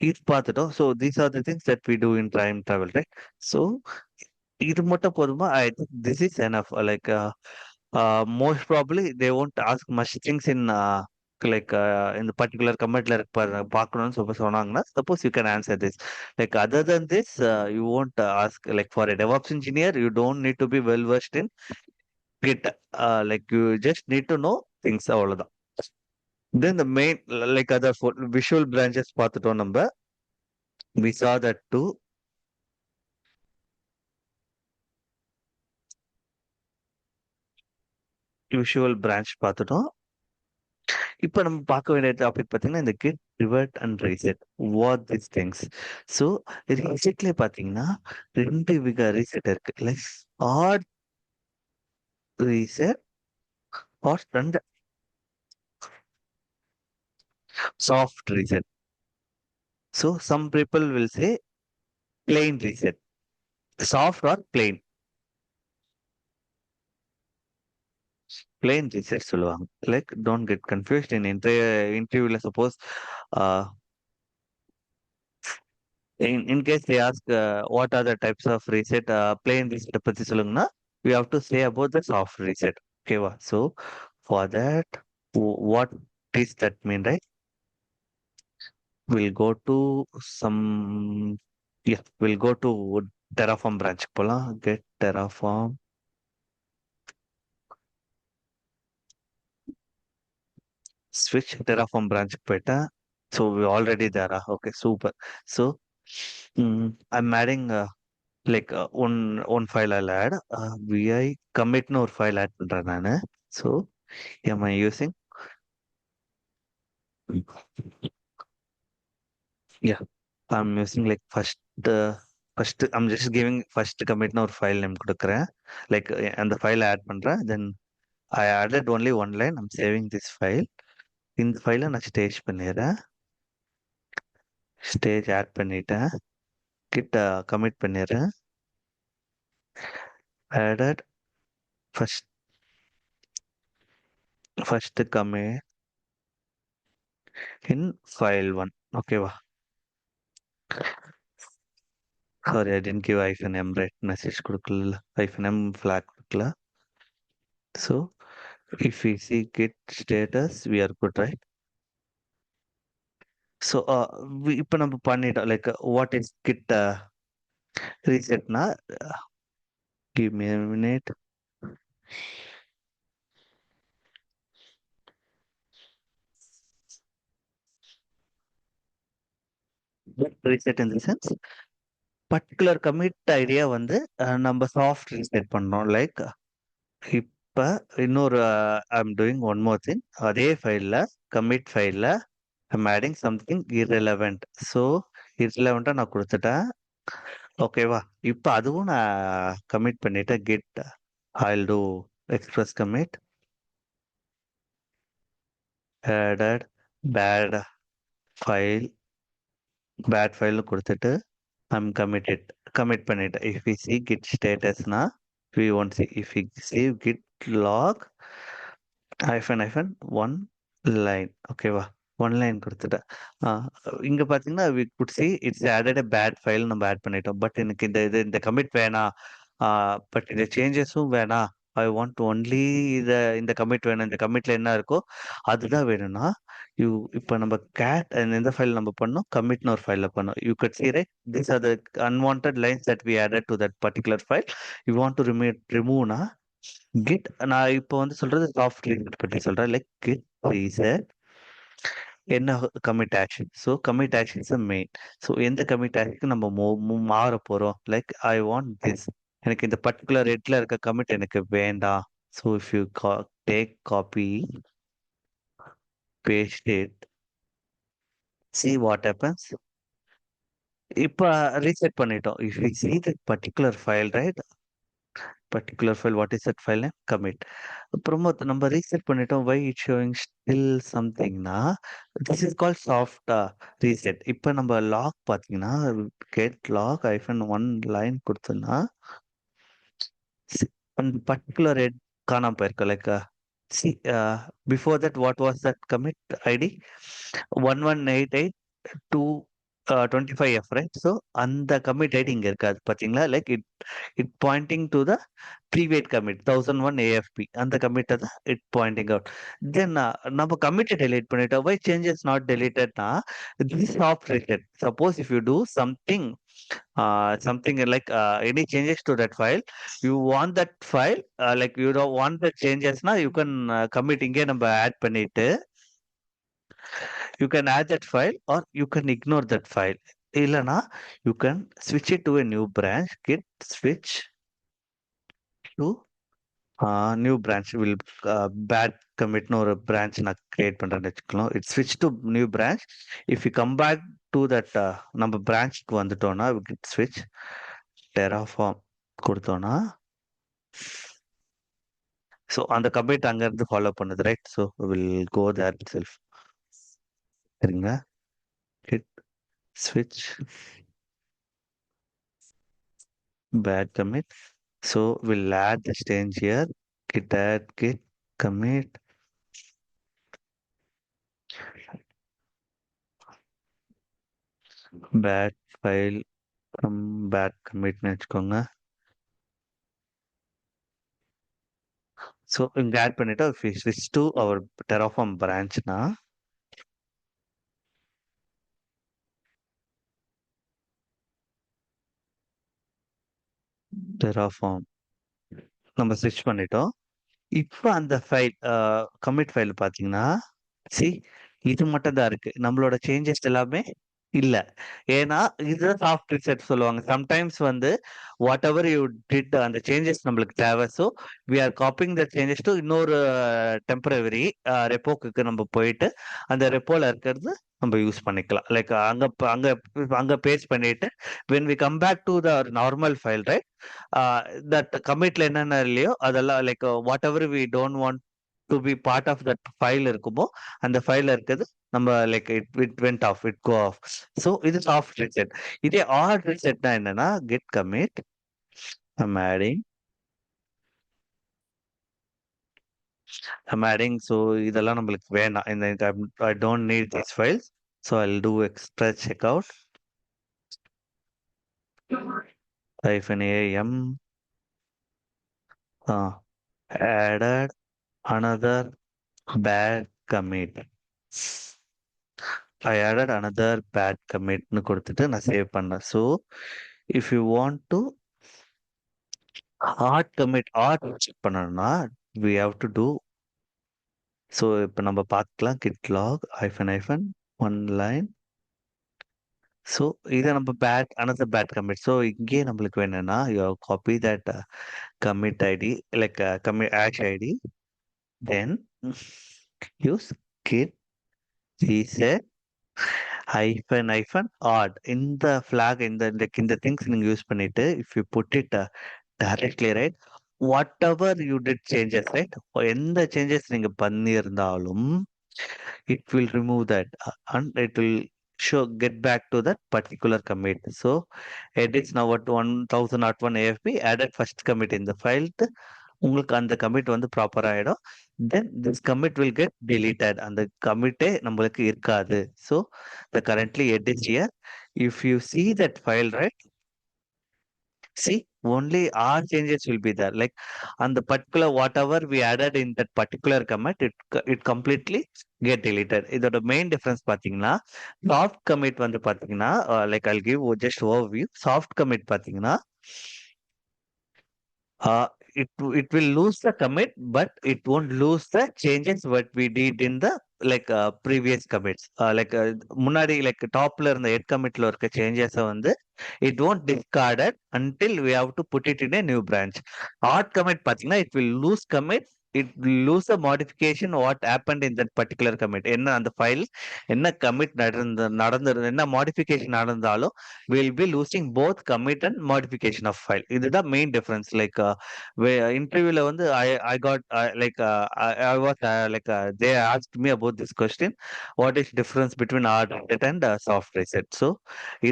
இது பார்த்துட்டோம். So these are the things that we do in time travel right. So இது மட்டும் போதுமா? I think this is enough. Like most probably they won't ask much things in like இந்த particular கமெண்ட்ல பார்க்கணும்னு சொன்னாங்கன்னா suppose you can answer this. Like other than this you won't ask like for a DevOps engineer you don't need to be well versed in Git. Like you just need to know things அவ்வளவுதான். Then the main like other visual branches பார்த்துட்டோம் நம்ம. We saw that too. Visual branch பார்த்துட்டோம். இப்போ நம்ம பார்க்க வேண்டிய topic பார்த்தீங்கன்னா இந்த git revert and reset what this things. So ரீசெட்ல பார்த்தீங்கன்னா 2 விக ரீசெட் இருக்கு like hard reset or soft reset. So some people will say plain reset, soft or plain reset சொல்லுவாங்க. Like don't get confused in interviewல suppose in case they ask what are the types of reset, plain reset பத்தி சொல்லுங்கன்னா we have to say about the soft reset. ஓகேவா. So for that what is that mean, right? We'll go to we'll go to Terraform branch போலாம். Get Terraform. Switch Terraform branch போயிட்டேன். So we already there. Okay, super. So I'm adding like one file I'll add. vi commit னு ஒரு file add பண்றேன் நானு. So am I using? Yeah, I'm using like first I'm just giving first commit னு ஒரு file name கொடுக்குறேன். Like அந்த file add பண்றேன். Then I added only one line. I'm saving this file. இந்த ஃபைலை நான் ஸ்டேஜ் பண்ணிடுறேன். ஸ்டேஜ் ஆட் பண்ணிட்டேன். கிட்ட கமிட் பண்ணிடுறேன். added first commit in file 1. ஓகேவா. Sorry I didn't give -m right message கொடுக்கல. -m flag கொடுக்கல. So if we see git status we are good, right? So இப்போ நம்ம பண்ணிட்டோம் லைக் வாட் இஸ் கிட் ரீசெட்னா give me minute. Reset in the sense particular commit ஐடியா வந்து நம்ம soft reset பண்ணோம். லைக் இப்ப இன்னொரு I'm doing one more thing. அதே ஃபைல்ல கமிட் ஃபைல்ல I'm adding something irrelevant. So irrelevant நான் கொடுத்துட்டேன். ஓகேவா? இப்ப அதுவும் நான் கமிட் பண்ணிட்டேன். Git I'll do express commit added bad file கொடுத்துட்டு I'm committed commit பண்ணிட்டேன். if we see git status னா we won't see. if we see git log hyphen one line. ஓகேவா? ஒன் லைன் கொடுத்துட்டேன். இங்க பாத்தீங்கன்னா we could see it's added a bad file நம்ம add பண்ணிட்டோம். But எனக்கு இந்த கமிட் வேணாம். பட் இந்த சேஞ்சஸும் வேணாம். ஐ வாண்ட் ஒன்லி இந்த கமிட் வேணும். இந்த கமிட்ல என்ன இருக்கோ அதுதான் வேணும்னா யூ இப்போ நம்ம கேட் எந்த ஃபைல் நம்ம பண்ணோம், கமிட்னு ஒரு ஃபைல்ல பண்ணோம். You could see right, these are the unwanted lines that we added to that particular file. you want to removeனா கிட். நான் இப்போ வந்து சொல்றது சாஃப்ட் ரீசெட் பற்றி சொல்றேன். லைக் கிட் ரீசெட் என்ன commit action. So commit action is main. So எந்த கமிட் ஆக்ஷனுக்கு நம்ம மாற போறோம். லைக் ஐ வாண்ட் திஸ், எனக்கு இந்த பர்டிகுலர் ரெட்ல இருக்க கமிட் எனக்கு வேண்டாம். So if you take copy paste it, see what happens. இப்போ ரீசெட் பண்ணிட்டோம். if we see that particular file right, particular file, what is that file name, commit. அப்புறமா நம்ம reset பண்ணிட்டோம். why it showing still somethingனா this is called soft reset. இப்போ நம்ம lock பார்த்தீங்கன்னா get log hyphen one line கொடுத்தோம்னா அந்த particular red காணாம போயிருக்கோம். Like see before that what was that commit id 1188.225f right. so அந்த commit id இங்க இருக்காது பாத்தீங்களா. Like it pointing to the previous commit 1001 afp, அந்த commit தான் it pointing out. then நம்ம commit delete பண்ணிட்டோம். why changes not deleted னா this is soft reset. suppose if you do something like any changes to that file, you want that file like you don't want the changes na you can commit இங்கே நம்ம add பண்ணிட்டு you can add that file or you can ignore that file. இல்லனா you can switch it to a new branch. git switch to new branch will bad commit னு ஒரு branch நான் create பண்றேன்னு வச்சுக்கலாம். it switch to new branch. if you come back to that நம்ம branchக்கு வந்துட்டோம்னா git switch terraform கொடுத்தோம்னா so அந்த commit அங்க இருந்து ஃபாலோ பண்ணுது right. So will go there self. சரிங்களா? ஹிட் ஸ்விட்ச் bad commit. So will add the change here. git add git commit bad file from bad commit வச்சுக்கோங்க. ஸோ இங்க add பண்ணிட்டா switch to our terraform branchனா terraform நம்ம switch பண்ணிட்டோம். இப்போ அந்த file commit file பார்த்தீங்கன்னா சி இது மட்டும் தான் இருக்கு. நம்மளோட சேஞ்சஸ் எல்லாமே இல்ல. ஏன்னா இதுதான் சாஃப்ட் ரீசெட் சொல்லுவாங்க. சம்டைம்ஸ் வந்து வாட் எவர் யூ டிட் அந்த சேஞ்சஸ் நம்மளுக்கு தேவை. So we are copying the changes to இன்னொரு டெம்பரவரி ரெப்போக்கு நம்ம போயிட்டு அந்த ரெப்போல இருக்கிறது நம்ம யூஸ் பண்ணிக்கலாம். லைக் அங்க அங்க அங்க பேஸ்ட் பண்ணிட்டு when we come back to the normal file right, that commitல என்னென்ன இல்லையோ அதெல்லாம் like what ever we don't want to be part of that file இருக்குமோ அந்த ஃபைல்ல இருக்கிறது நம்ம like it went off, it go off. So இது சாஃப்ட் ரீசெட். இதே ஹார்ட் ரீசெட்னா என்னன்னா git commit I'm adding so இதெல்லாம் நம்மளுக்கு வேணாம். இந்த I don't need this files. So I'll do express check out -am added another bad commit. I added another bad commitன்னு கொடுத்துட்டு நான் சேவ் பண்ணேன். So if you want to hard commit check பண்ணணும்னா we have to do. So இப்போ நம்ம பார்த்துக்கலாம் git log one line. So இதை நம்ம another bad commit. ஸோ இங்கே நம்மளுக்கு வேணும்னா you copy that commit ID like commit hash ID, then use git reset odd இந்த flag இந்த things நீங்க யூஸ் பண்ணிட்டு if you put it directly, right, whatever you did changes, right, எந்த changes நீங்க பண்ணியிருந்தாலும் it will remove that and it will get back to that particular commit. So edits now at 1001 AFP added first commit in the file. உங்களுக்கு அந்த commit வந்து proper ஆயிடும். then this commit will get deleted. அந்த கமிட்டே நம்மளுக்கு இருக்காது. So the currently edit here, if you see that file, right, see only our changes will be there, like on the particular whatever we added in that particular commit, it completely get deleted. இதோட main difference பாத்தீங்கன்னா soft commit வந்து பாத்தீங்கன்னா like I'll give just overview. Soft commit பாத்தீங்கன்னா it will lose the commit, but it won't lose the changes what we did in the like previous commits. Like முன்னாடி like topல இருந்த head commitல இருக்க changes வந்து it won't discarded until we have to put it in a new branch. Hard commit பாத்தீங்கன்னா it will lose commit, it will lose the modification what happened in that particular commit. என்ன அந்த file என்ன commit நடந்தது என்ன modification நடந்தாலும் will be losing both commit and modification of file. இதுதான் main difference. Like interviewல வந்து I got like I was like they asked me about this question, what is difference between hard reset and soft reset. So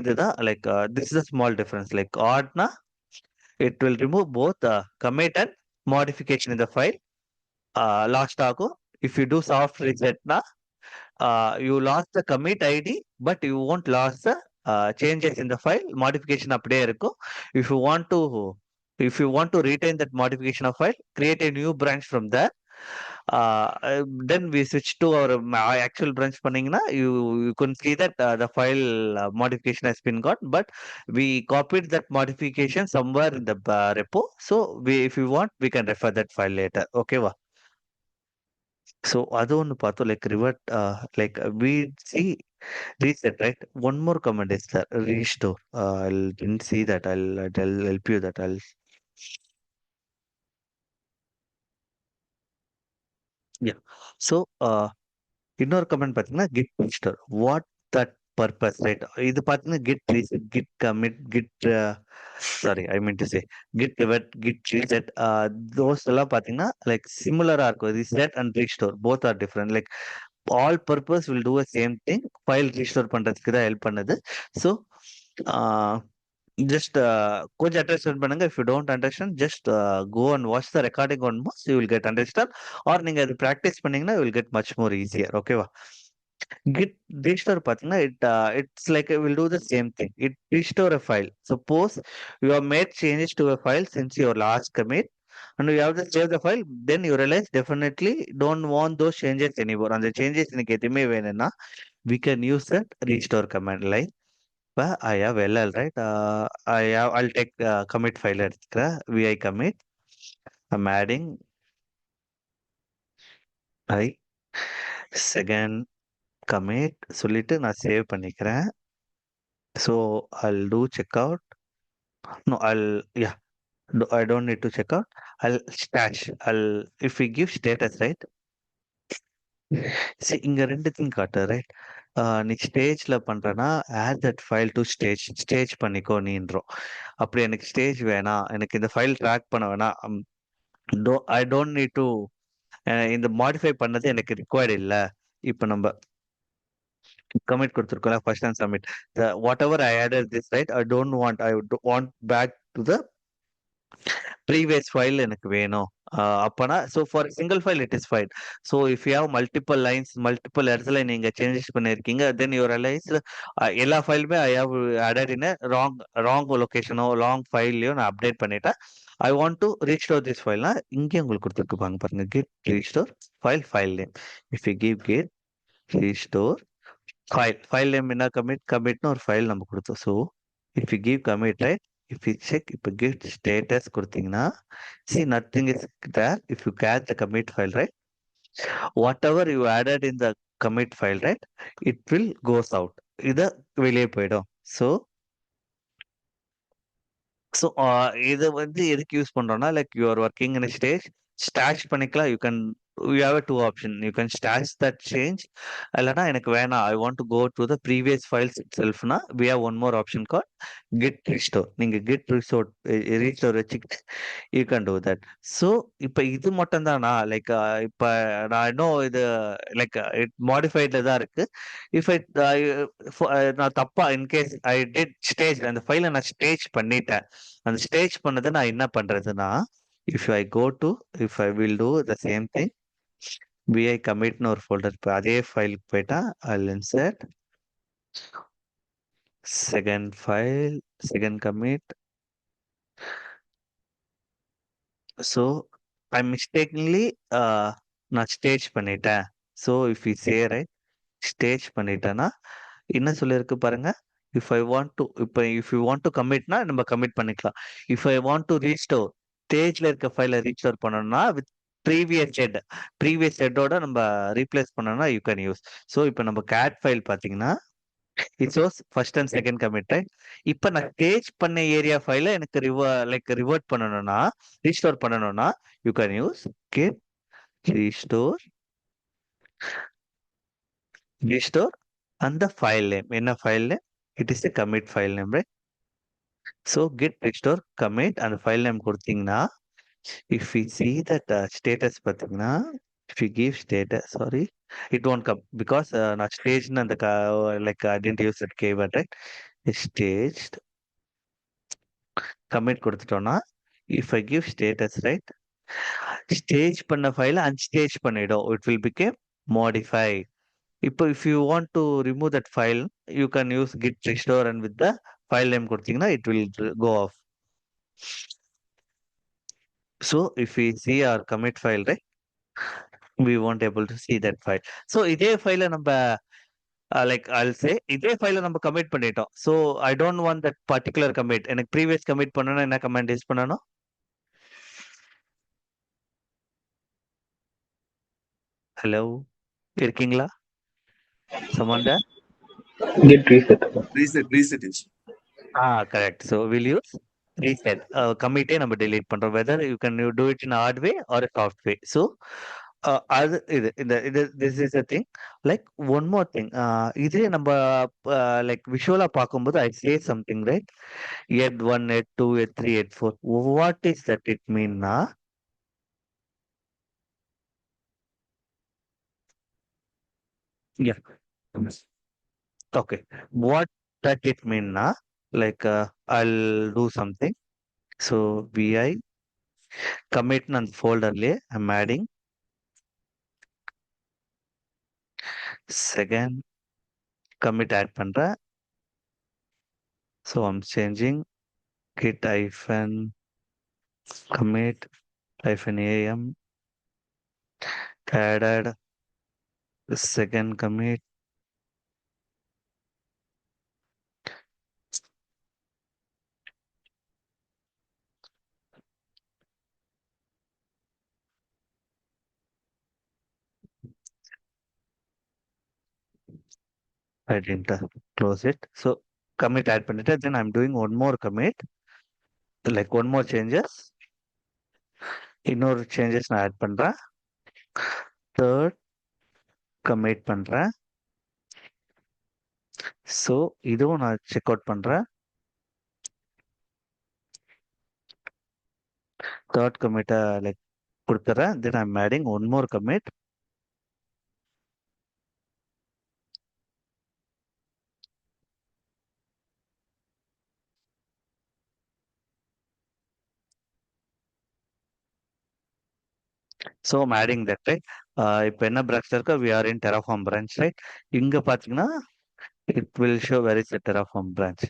இதுதான் like this is a small difference. Like odd na it will remove both commit and modification in the file. Lost ஆகும். If you do soft reset na you lost the commit ID, but you won't lose the changes in the file. Modification அப்படியே இருக்கும். If you want to retain that modification of file, create a new branch from there. Then we switch to our actual branch பண்ணீங்கன்னா you could see that the file modification has been got, but we copied that modification somewhere in the repo. So if you want, we can refer that file later. Okay va? So அது ஒன்று பார்த்தோம், like revert, like we see reset, right? One more command is there, restore. I didn't see that. I'll help you that. Yeah. So இன்னொரு comment பார்த்தீங்கன்னா git restore. What that purpose, right? இது பார்த்தீங்கன்னா git reset, git commit, git sorry, I mean to say git revert, git reset. Those எல்லாம் பார்த்தீங்கன்னா like similar-ஆ இருக்கும். Reset and restore both are different. Like all purpose will do a same thing. File restore பண்றதுக்கு தான் help பண்ணுது. So just கொஞ்சம் understand பண்ணுங்க. If you don't understand, just go and watch the recording once, you will get understand. Or நீங்க அது practice பண்ணீங்கன்னா you will get much more easier. ஓகேவா? git restore பார்த்தீங்கன்னா it's like it will do the same thing. It restore a file. Suppose you have made changes to a file since your last commit and you have to save the file, then you realize definitely don't want those changes anymore. அந்த changes எனக்கு எதுவுமே வேணும்னா we can use that restore command. Like இப்போ I have LL, right? I'll take commit file எடுத்துக்கிறேன். vi commit. I'm adding I second commit சொல்லிட்டு நான் save பண்ணிக்கிறேன். So I'll do checkout. No, yeah, I don't need to check out. I'll stash. If we give status, right? See, இங்க ரெண்டு thing காட்டு, right? நீ ஸ்டேஜ்ல பண்றனா add that file to stage பண்ணிக்கோ நீன்றோம். அப்படி எனக்கு ஸ்டேஜ் வேணாம், எனக்கு இந்த ஃபைல் ட்ராக் பண்ண வேணாம், I don't need to இந்த மாடிஃபை பண்ணது எனக்கு ரிக்வயர்ட் இல்ல. இப்போ நம்ம கமிட் கொடுத்துருக்கோம்ல first and submit, whatever I added this, right? I want back to the previous file எனக்கு வேணும். அப்பனா so for a single file it is fine. So if you have multiple lines, multiple இடத்துல நீங்க changes பண்ணிருக்கீங்க, then you realize எல்லா ஃபைலுமே I have added in a wrong location or wrong fileயோ நான் update பண்ணிட்டேன். I want to restore this file. இங்கே உங்களுக்கு கொடுத்துருப்பாங்க பாருங்க, git restore file name. If you give git restore file name என்ன கமிட்னு ஒரு ஃபைல் நம்ம கொடுத்தோம். So if you give commit right, if you check இப்போ கிவ் ஸ்டேட்டஸ் கொடுத்தீங்கன்னா see nothing is there. If you cat the commit file right, what ever you added in the commit file right, it will goes out. இதை வெளியே போயிடும். So so இதை வந்து எதுக்கு use பண்றோம்னா, like you are working in stage stash பண்ணிக்கலாம். You have two option. You can stash that change, இல்லைன்னா எனக்கு வேணாம், I want to go to the previous files இட் செல்ஃப்னா we have one more option call git restore. நீங்க git restore வச்சுக்கிட்டு you can do that. So இப்போ இது மட்டும் தானா, லைக் இப்போ நான் இன்னும் இது லைக் இட் மாடிஃபைட்ல தான் இருக்கு. இஃப் நான் தப்பா இன்கேஸ் ஐ டிட் ஸ்டேஜ் அந்த ஃபைலை நான் ஸ்டேஜ் பண்ணிட்டேன். அந்த ஸ்டேஜ் பண்ணதை நான் என்ன பண்றதுன்னா, if I go to if I will do the same thing vi கமிட்னு ஒரு ஃபோல்டர், இப்போ அதே ஃபைலுக்கு போயிட்டா I'll insert second file second commit. So I mistakenly நான் ஸ்டேஜ் பண்ணிட்டேன். So if you say right stage பண்ணிட்டேன்னா என்ன சொல்லியிருக்கு பாருங்க. இஃப் ஐ வாண்ட் டு இப்போ இஃப் யூ வாண்ட் டு கமிட்னா நம்ம கமிட் பண்ணிக்கலாம். If I want to restore ஸ்டேஜ்ல இருக்க ஃபைலை ரீஸ்டோர் பண்ணணும்னா வித் ப்ரீவியஸ் ஹெட்டோட நம்ம ரீப்ளேஸ் பண்ணணும்னா யூ கேன் யூஸ். ஸோ இப்போ நம்ம கேட் ஃபைல் பார்த்தீங்கன்னா it's was first and second commit right. இப்போ நான் ஸ்டேஜ் பண்ண ஏரியா ஃபைலை எனக்கு ரிவர்ட் பண்ணணும்னா ரீஸ்டோர் பண்ணணும்னா you can use get restore and the file name. என்ன file name? It is a commit file name, right? So git restore commit and file name கொடுத்தீங்கன்னா if we see that status பார்த்தீங்கன்னா if you give status, sorry, it won't come because நான் staged அந்த like I didn't use that keyword, right? Staged commit கொடுத்துட்டோம்னா if I give status, right, stage பண்ண ஃபைலை unstage பண்ணிடும். It will become modify. இப்போ if you want to remove that file, you can use git restore and with the file name கொடுத்தீங்கன்னா it will go off. So if we see our commit file, right, we won't able to see that file. So இதே ஃபைலை நம்ம like I'll say இதே ஃபைலை நம்ம commit பண்ணிட்டோம். So I don't want that particular commit. எனக்கு previous commit பண்ணணும்னா என்ன command யூஸ் பண்ணணும்? ஹலோ, இருக்கீங்களா? someone there? Get reset. Reset is. Correct. So we'll use reset. Commit நம்ம delete பண்றோம். Whether you can do it in a hard way or a soft way. So அது this is a thing. Like one more thing. இதே நம்ம like visual பார்க்கும்போது I say something, right? Ed 1, Ed 2, Ed 3, Ed 4. What is that it mean na? Yeah. Okay. What that it mean na? Like I'll do something. So vi commit and folder I'm adding second commit add பண்றேன். So I'm changing git hyphen commit hyphen am added second commit I didn't close it. So commit add பண்ணிட்டேன். Then I'm doing one more commit, like one more changes. இன்னொரு changes நான் add பண்றேன். Third commit பண்றேன். So இதுவும் நான் check out பண்றேன். Third commit like கொடுத்துறேன். Then I'm adding one more commit. So I'm adding that, right? இப்போ என்ன branch இருக்கோ we are in Terraform branch, right? இங்க பாத்தீங்கன்னா it will show where is the Terraform branch.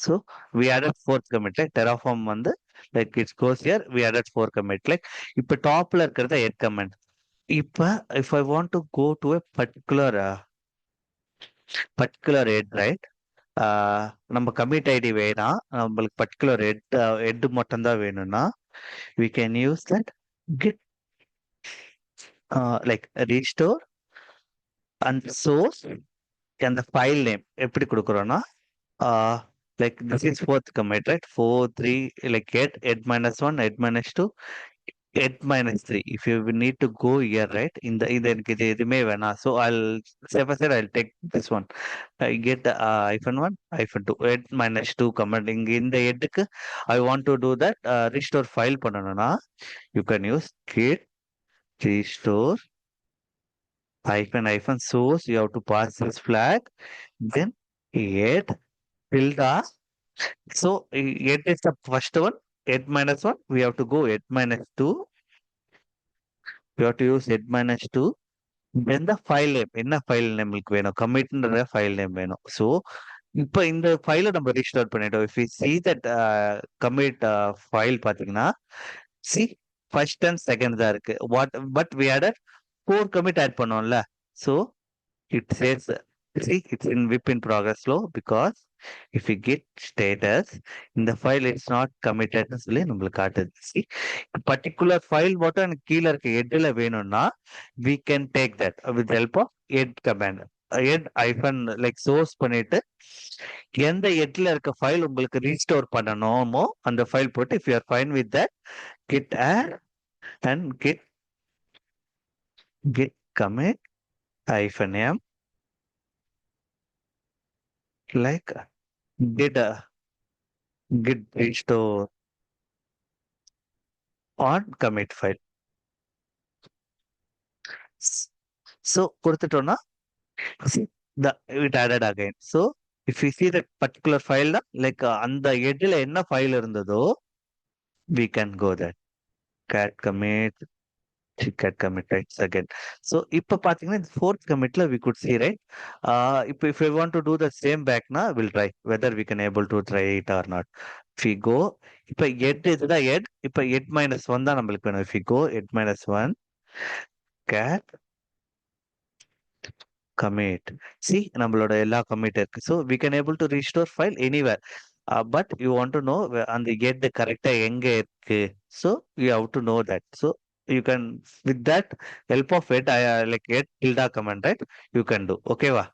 So we added fourth commit, right? Terraform வந்து like it goes here, we added four commit. Like இப்போ டாப்ல இருக்கிறது 8 commit. if I want to go to a particular head, right? நம்ம commit ID வேணாம், நம்மளுக்கு particular head மட்டும் தான் வேணும்னா, we can use that git like restore and source and the file name எப்படி கொடுக்குறோம்னா, like this is fourth commit, right? 4 3 like head -1 head -2 head -3. If you will need to go here, right? இந்த எனக்கு இது எதுவுமே வேணாம். So I'll safer side I'll take this one. I get -1 -2 head -2 command. இங்க இந்த headக்கு I want to do that restore file பண்ணணும்னா you can use git restore -source. You have to pass this flag, then head tilde. So head is the first one, head -1. We have to go head -2. We have to use head -2. Then the file name. என்ன file name வேணும்? Commit-ன்ற file name வேணும். So இப்போ இந்த ஃபைலை நம்ம restart பண்ணிட்டோம். If we see that commit file பார்த்தீங்கன்னா, see first and second தான் இருக்கு. But we added 4 commit add பண்ணோம்ல. So it says, see, it's in WIP in progress slow because if we get status in the file, it's not committed னு சொல்லி நம்மளுக்கு காட்டுது. See, particular file மட்டும் எனக்கு கீழே இருக்க headல வேணும்னா we can take that with the help of head command. head hyphen like source பண்ணிட்டு எந்த headல இருக்க ஃபைல் உங்களுக்கு ரீஸ்டோர் பண்ணணுமோ அந்த ஃபைல் போட்டு if you are fine with that, git add and git commit hyphen m like git restore on commit file. So கொடுத்துட்டோம்னா see the it added again. So if you see that particular file like அந்த headல என்ன file இருந்ததோ we can go that cat commit right again. So இப்போ பாத்தீங்கன்னா இந்த fourth commitல we could see, right? இப்போ if we want to do the same back we'll try whether we can able to try it or not. If we go இப்போ இதுதான் head, இப்போ head -1 தான் நம்மளுக்கு வேணும். If we go head -1 cat commit, see நம்மளோட எல்லா commit இருக்கு. So we can able to restore file anywhere. But you want to know அந்த head கரெக்டா எங்க இருக்கு. So you have to know that. So you can with that help of it like head tilde command, right? You can do. Okay வா?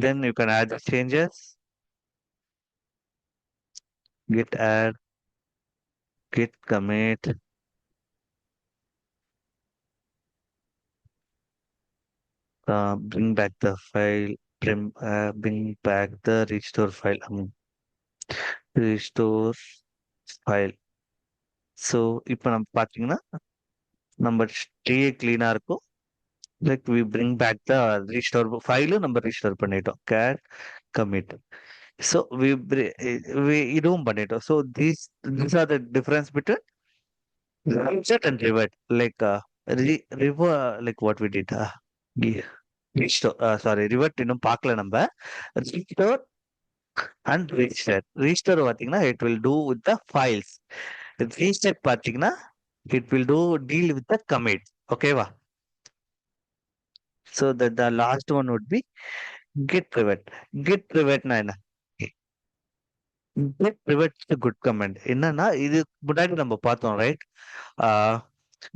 Then you can add the changes. Git add, git commit, bring back the file, bring back the restore file. Restore file. So இப்போ நம்ம பாத்தீங்கன்னா நம்ம tree கிளீனா இருக்கும். Like we bring back the restore file நம்ம restore பண்ணிட்டோம். cat commit. So we இதுவும் பண்ணிட்டோம். So these are the difference between reset and revert. Like like what we did. Restore sorry revert இன்னும் பார்க்கல நம்ம. Restore and reset. Restore பார்த்தீங்கன்னா it will do with the files. Reset பார்த்தீங்கன்னா it will deal with the commit. ஓகேவா? So that the last one would be git revert. Git revert na என்ன? Git revert is a good command. என்னன்னா இது முன்னாடி நம்ம பார்த்தோம், right?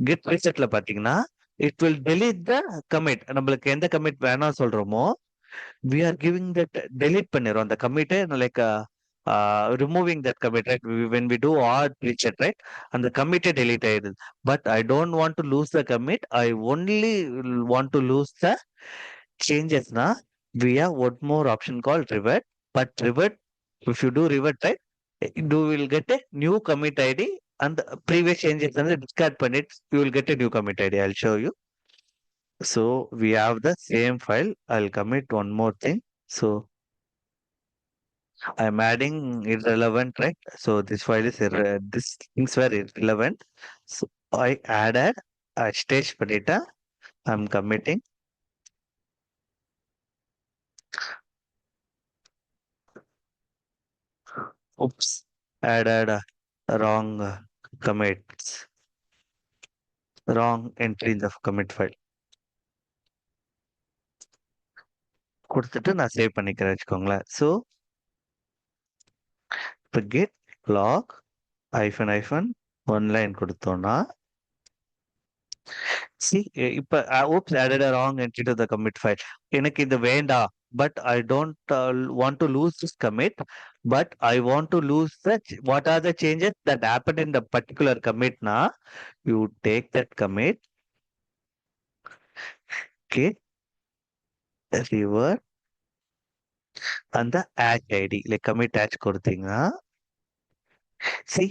Git resetல பாத்தீங்கன்னா it will delete the commit. நம்மளுக்கு எந்த commit வேணாம் சொல்றோமோ we are giving that delete பண்ணிரும் அந்த commit like removing that commit, right? When we do odd reset, right? And the commit delete ஆயிடுது. But I don't want to lose the commit. I only want to lose the changes we have one more option called revert. But revert, if you do revert, right, you will get a new commit ID and the previous changes and discard பண்ணி you will get a new commit ID. I'll show you. So we have the same file. I'll commit one more thing. So I'm adding irrelevant, right? So this file is this things were irrelevant. So I added stage data. I'm committing. Oops, added wrong commits. wrong entry in the commit file கொடுத்துட்டு நான் save பண்ணிக்கிறேன் வச்சுக்கோங்களேன். So இப்போ git log -one line கொடுத்தோம்னா see இப்ப oops added a wrong entry to the commit file. எனக்கு இது வேண்டாம், but I don't want to lose this commit, but I want to lose what are the changes that happened in the particular commit na you take that commit, okay, revert and the hash id like commit hash கொடுத்தீங்கன்னா see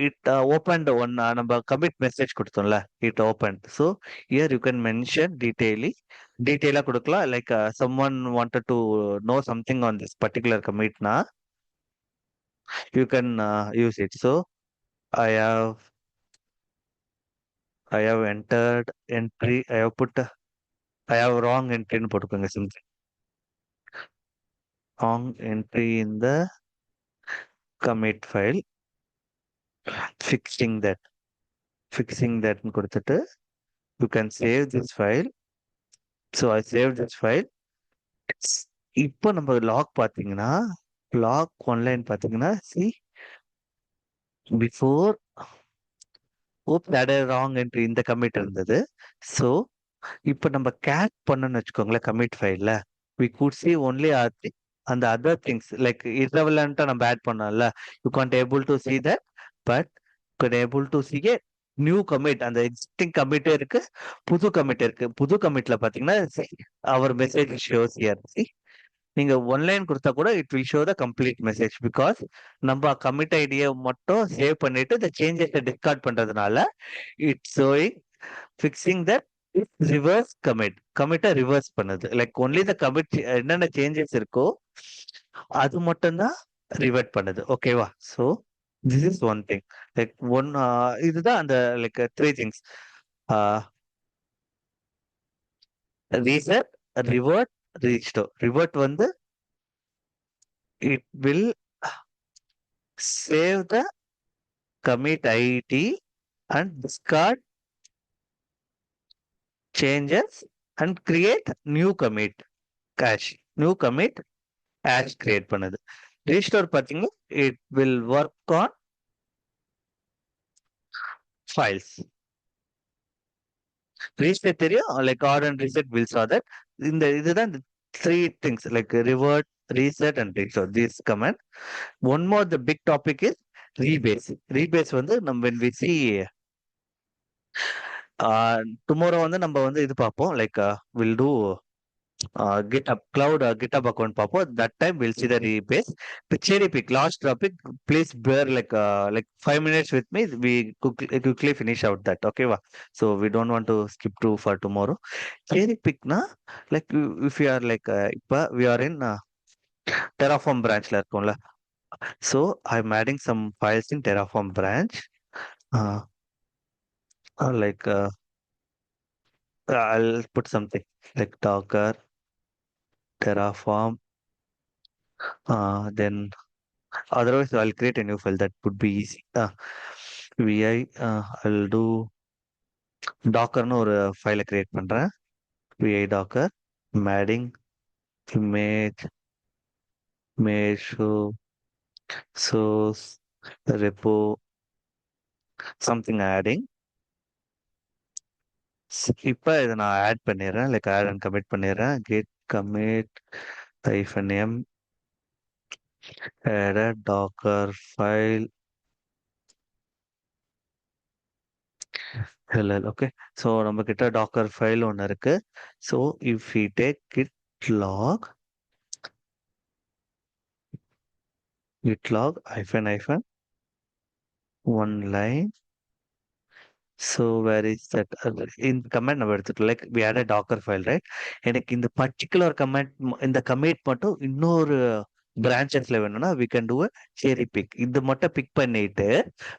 it opened one நம்ம commit message கொடுத்தோம்ல, it opened. So here you can mention detail கொடுக்கலாம், like someone wanted to know something on this particular commit na you can use it. So I have entered entry, I have put I have wrong entry ன்னு போட்டுக்கோங்க, simply wrong entry in the commit file, fixing that ன்னு கொடுத்துட்டு you can save this file. So I saved this file. இப்போ நம்ம lock பாத்தீங்கன்னா lock one line பாத்தீங்கன்னா see before oops added wrong entry இந்த commit இருந்தது. ஸோ இப்போ நம்ம கேட் பண்ணணும்னு வச்சுக்கோங்களேன் கமிட் ஃபைல்ல we could see only அந்த other things like irrelevant நம்ம ஆட் பண்ணோம்ல, you can't able to see that, but could able to see a new commit. அந்த எக்ஸிஸ்டிங் கமிட்டே இருக்கு, புது கமிட் இருக்கு. புது கமிட்ல பாத்தீங்கன்னா அவர் மெசேஜ் ஷோஸ் ஹியர். நீங்க ஒன்லைன் கொடுத்தா கூட it will show the complete message, because நம்ம கமிட் ஐடியை மட்டும் சேவ் பண்ணிட்டு இந்த சேஞ்சஸை டிஸ்கார்ட் பண்றதுனால it's showing fixing that reverse கமிட்டை ரிவர்ஸ் பண்ணுது. லைக் ஒன்லி த கமிட் என்னென்ன சேஞ்சஸ் இருக்கோ அது மட்டும்தான் ரிவர்ட் பண்ணுது. ஓகேவா? So this is one thing. Like இதுதான் அந்த like three things: reset, revert, restore. Revert வந்து it will save the commit ID and discard changes and create new commit cache. New commit hash create பண்ணுது. Restore பார்த்தீங்கன்னா it will work on files. Reset தெரியும், like add and reset will saw that. இதுதான் three things like revert, reset and restore. This command. One more the big topic is rebase. Rebase வந்து நம்ம when we see tomorrow வந்து நம்ம வந்து இது பார்ப்போம், like we'll do GitHub cloud GitHub account பார்ப்போம். That time we'll see the rebase. The cherry pick last topic, please bear like 5 minutes with me. We quickly finish out that. Okay va? So we don't want to skip to for tomorrow. Cherry pick na like if you are like இப்ப we are in Terraform branchல இருக்கோம்ல. So I'm adding some files in Terraform branch. Like I'll put something like Docker, Terraform. Then otherwise I'll create a new file that would be easy. vi I'll do Dockerன்னு ஒரு ஃபைலை create பண்றேன். vi docker adding image source repo something adding. இப்ப இதை நான் add பண்ணிடுறேன், like add and commit பண்ணிடுறேன். git commit -m add a docker file okay. So நம்ம கிட்ட டாக்கர் ஃபைல் ஒன்று இருக்கு. So if we take git log -, one line. So where is that in command நம்ம எடுத்துட்டோம், like we had a docker file, right? எனக்கு இந்த particular command இந்த commit மட்டும் இன்னொரு branchesல வேணும்னா we can do a cherry pick. இது மட்டும் பிக் பண்ணிட்டு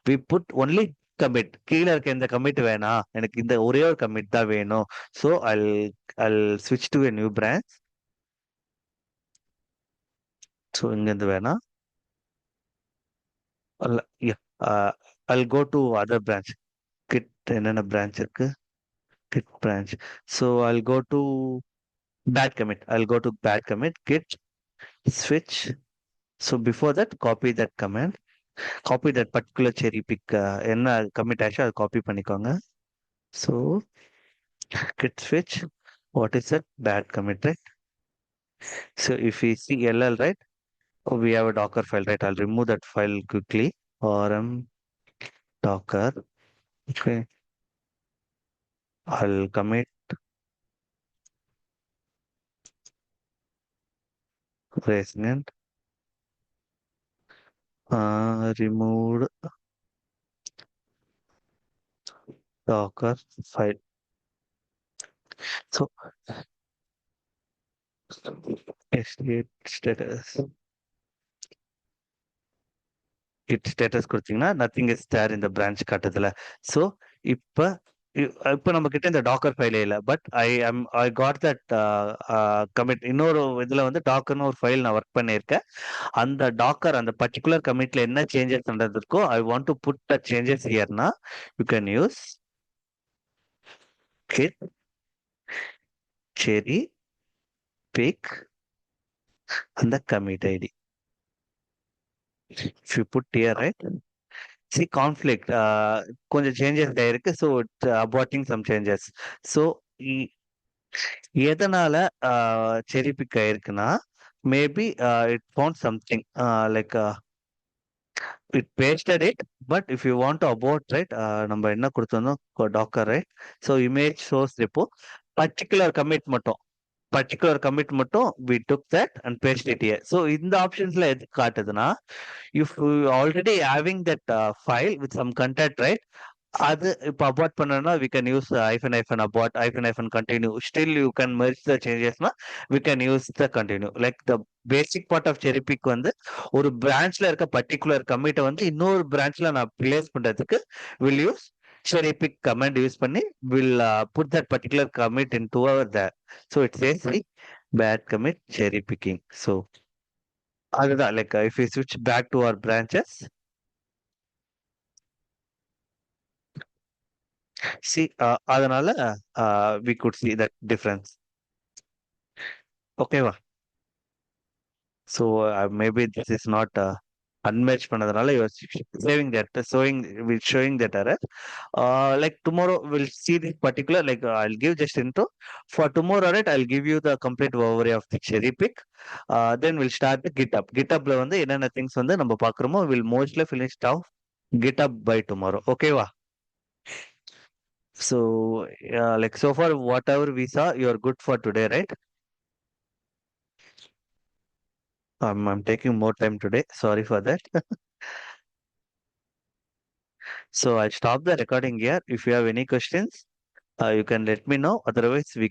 we put only commit. கீழே இருக்க இந்த commit வேணாம், எனக்கு இந்த ஒரே ஒரு commit தான் வேணும். So I'll switch to a new branch. So இங்க இருந்து வேணாம், yeah, I'll go to other branch. Git என்னென்ன branch இருக்கு? Git branch. So I'll go to bad commit. I'll go to bad commit, git switch. So before that, copy that command. Copy that particular cherry pick. என்ன commit ஆச்சோ அதை copy பண்ணிக்கோங்க. So git switch. What is that? Bad commit, right? So if we see LL, right? Oh, we have a Docker file, right? I'll remove that file quickly. rm docker. Okay. I'll commit resonant. Removed Docker file. So state status. Git status கொடுத்தீங்கன்னா nothing is there in the branch காட்டுதுல. So இப்ப இப்ப நம்ம கிட்ட இந்த Docker ஃபைலே இல்ல but I got that commit. இன்னொரு இதுல வந்து டாக்கர்னு ஒரு ஃபைல் நான் ஒர்க் பண்ணியிருக்கேன். அந்த டாக்கர் அந்த பர்டிகுலர் கமிட்ல என்ன சேஞ்சஸ் பண்றதுக்கோ I want to put the changes ஹியர்னா you can use git cherry pick and the commit id. If you put here, right? See conflict. கொஞ்சம் சேஞ்சஸ் இருக்கு. So aborting some changes. So எதனால cherry pick ஆயிருக்குன்னா maybe it found something like it pasted it, but if you want to abort, right, நம்ம என்ன கொடுத்தோம் docker, right? So image source repo particular commit மட்டும் we took that and pasted it here. So இந்த ஆப்ஷன்ஸ்ல எது காட்டுதுன்னா if you already having that file with some content, right? அது இப்போ abort பண்ணனும்னா we can use -abort -continue. Still you can merge the changesனா we can use the continue. Like the basic part of cherry pick வந்து ஒரு பிரான்ச்ல இருக்க particular கமிட்டை வந்து இன்னொரு பிரான்ச்ல நான் place பண்றதுக்கு will use cherry pick command use பண்ணி will put that particular commit into our there. So it says like bad commit cherry picking. So அதுதான் like if we switch back to our branches, see அதனால we could see that difference. Okay வா? So maybe this is not unmatched பண்ணதுனால you are saving that, showing that error. Like tomorrow we'll see this particular, like I'll give just intro. For tomorrow, right, I'll give you the complete overview of the cherry pick. Then we'll start the GitHub. GitHubல வந்து என்னென்ன things வந்து நம்ம பார்க்குறோமோ we'll mostly finish off GitHub by tomorrow. Okay வா? So like so far whatever we saw, you are good for today, right? I'm taking more time today. Sorry for that. So I'll stop the recording here. If you have any questions, you can let me know. Otherwise, we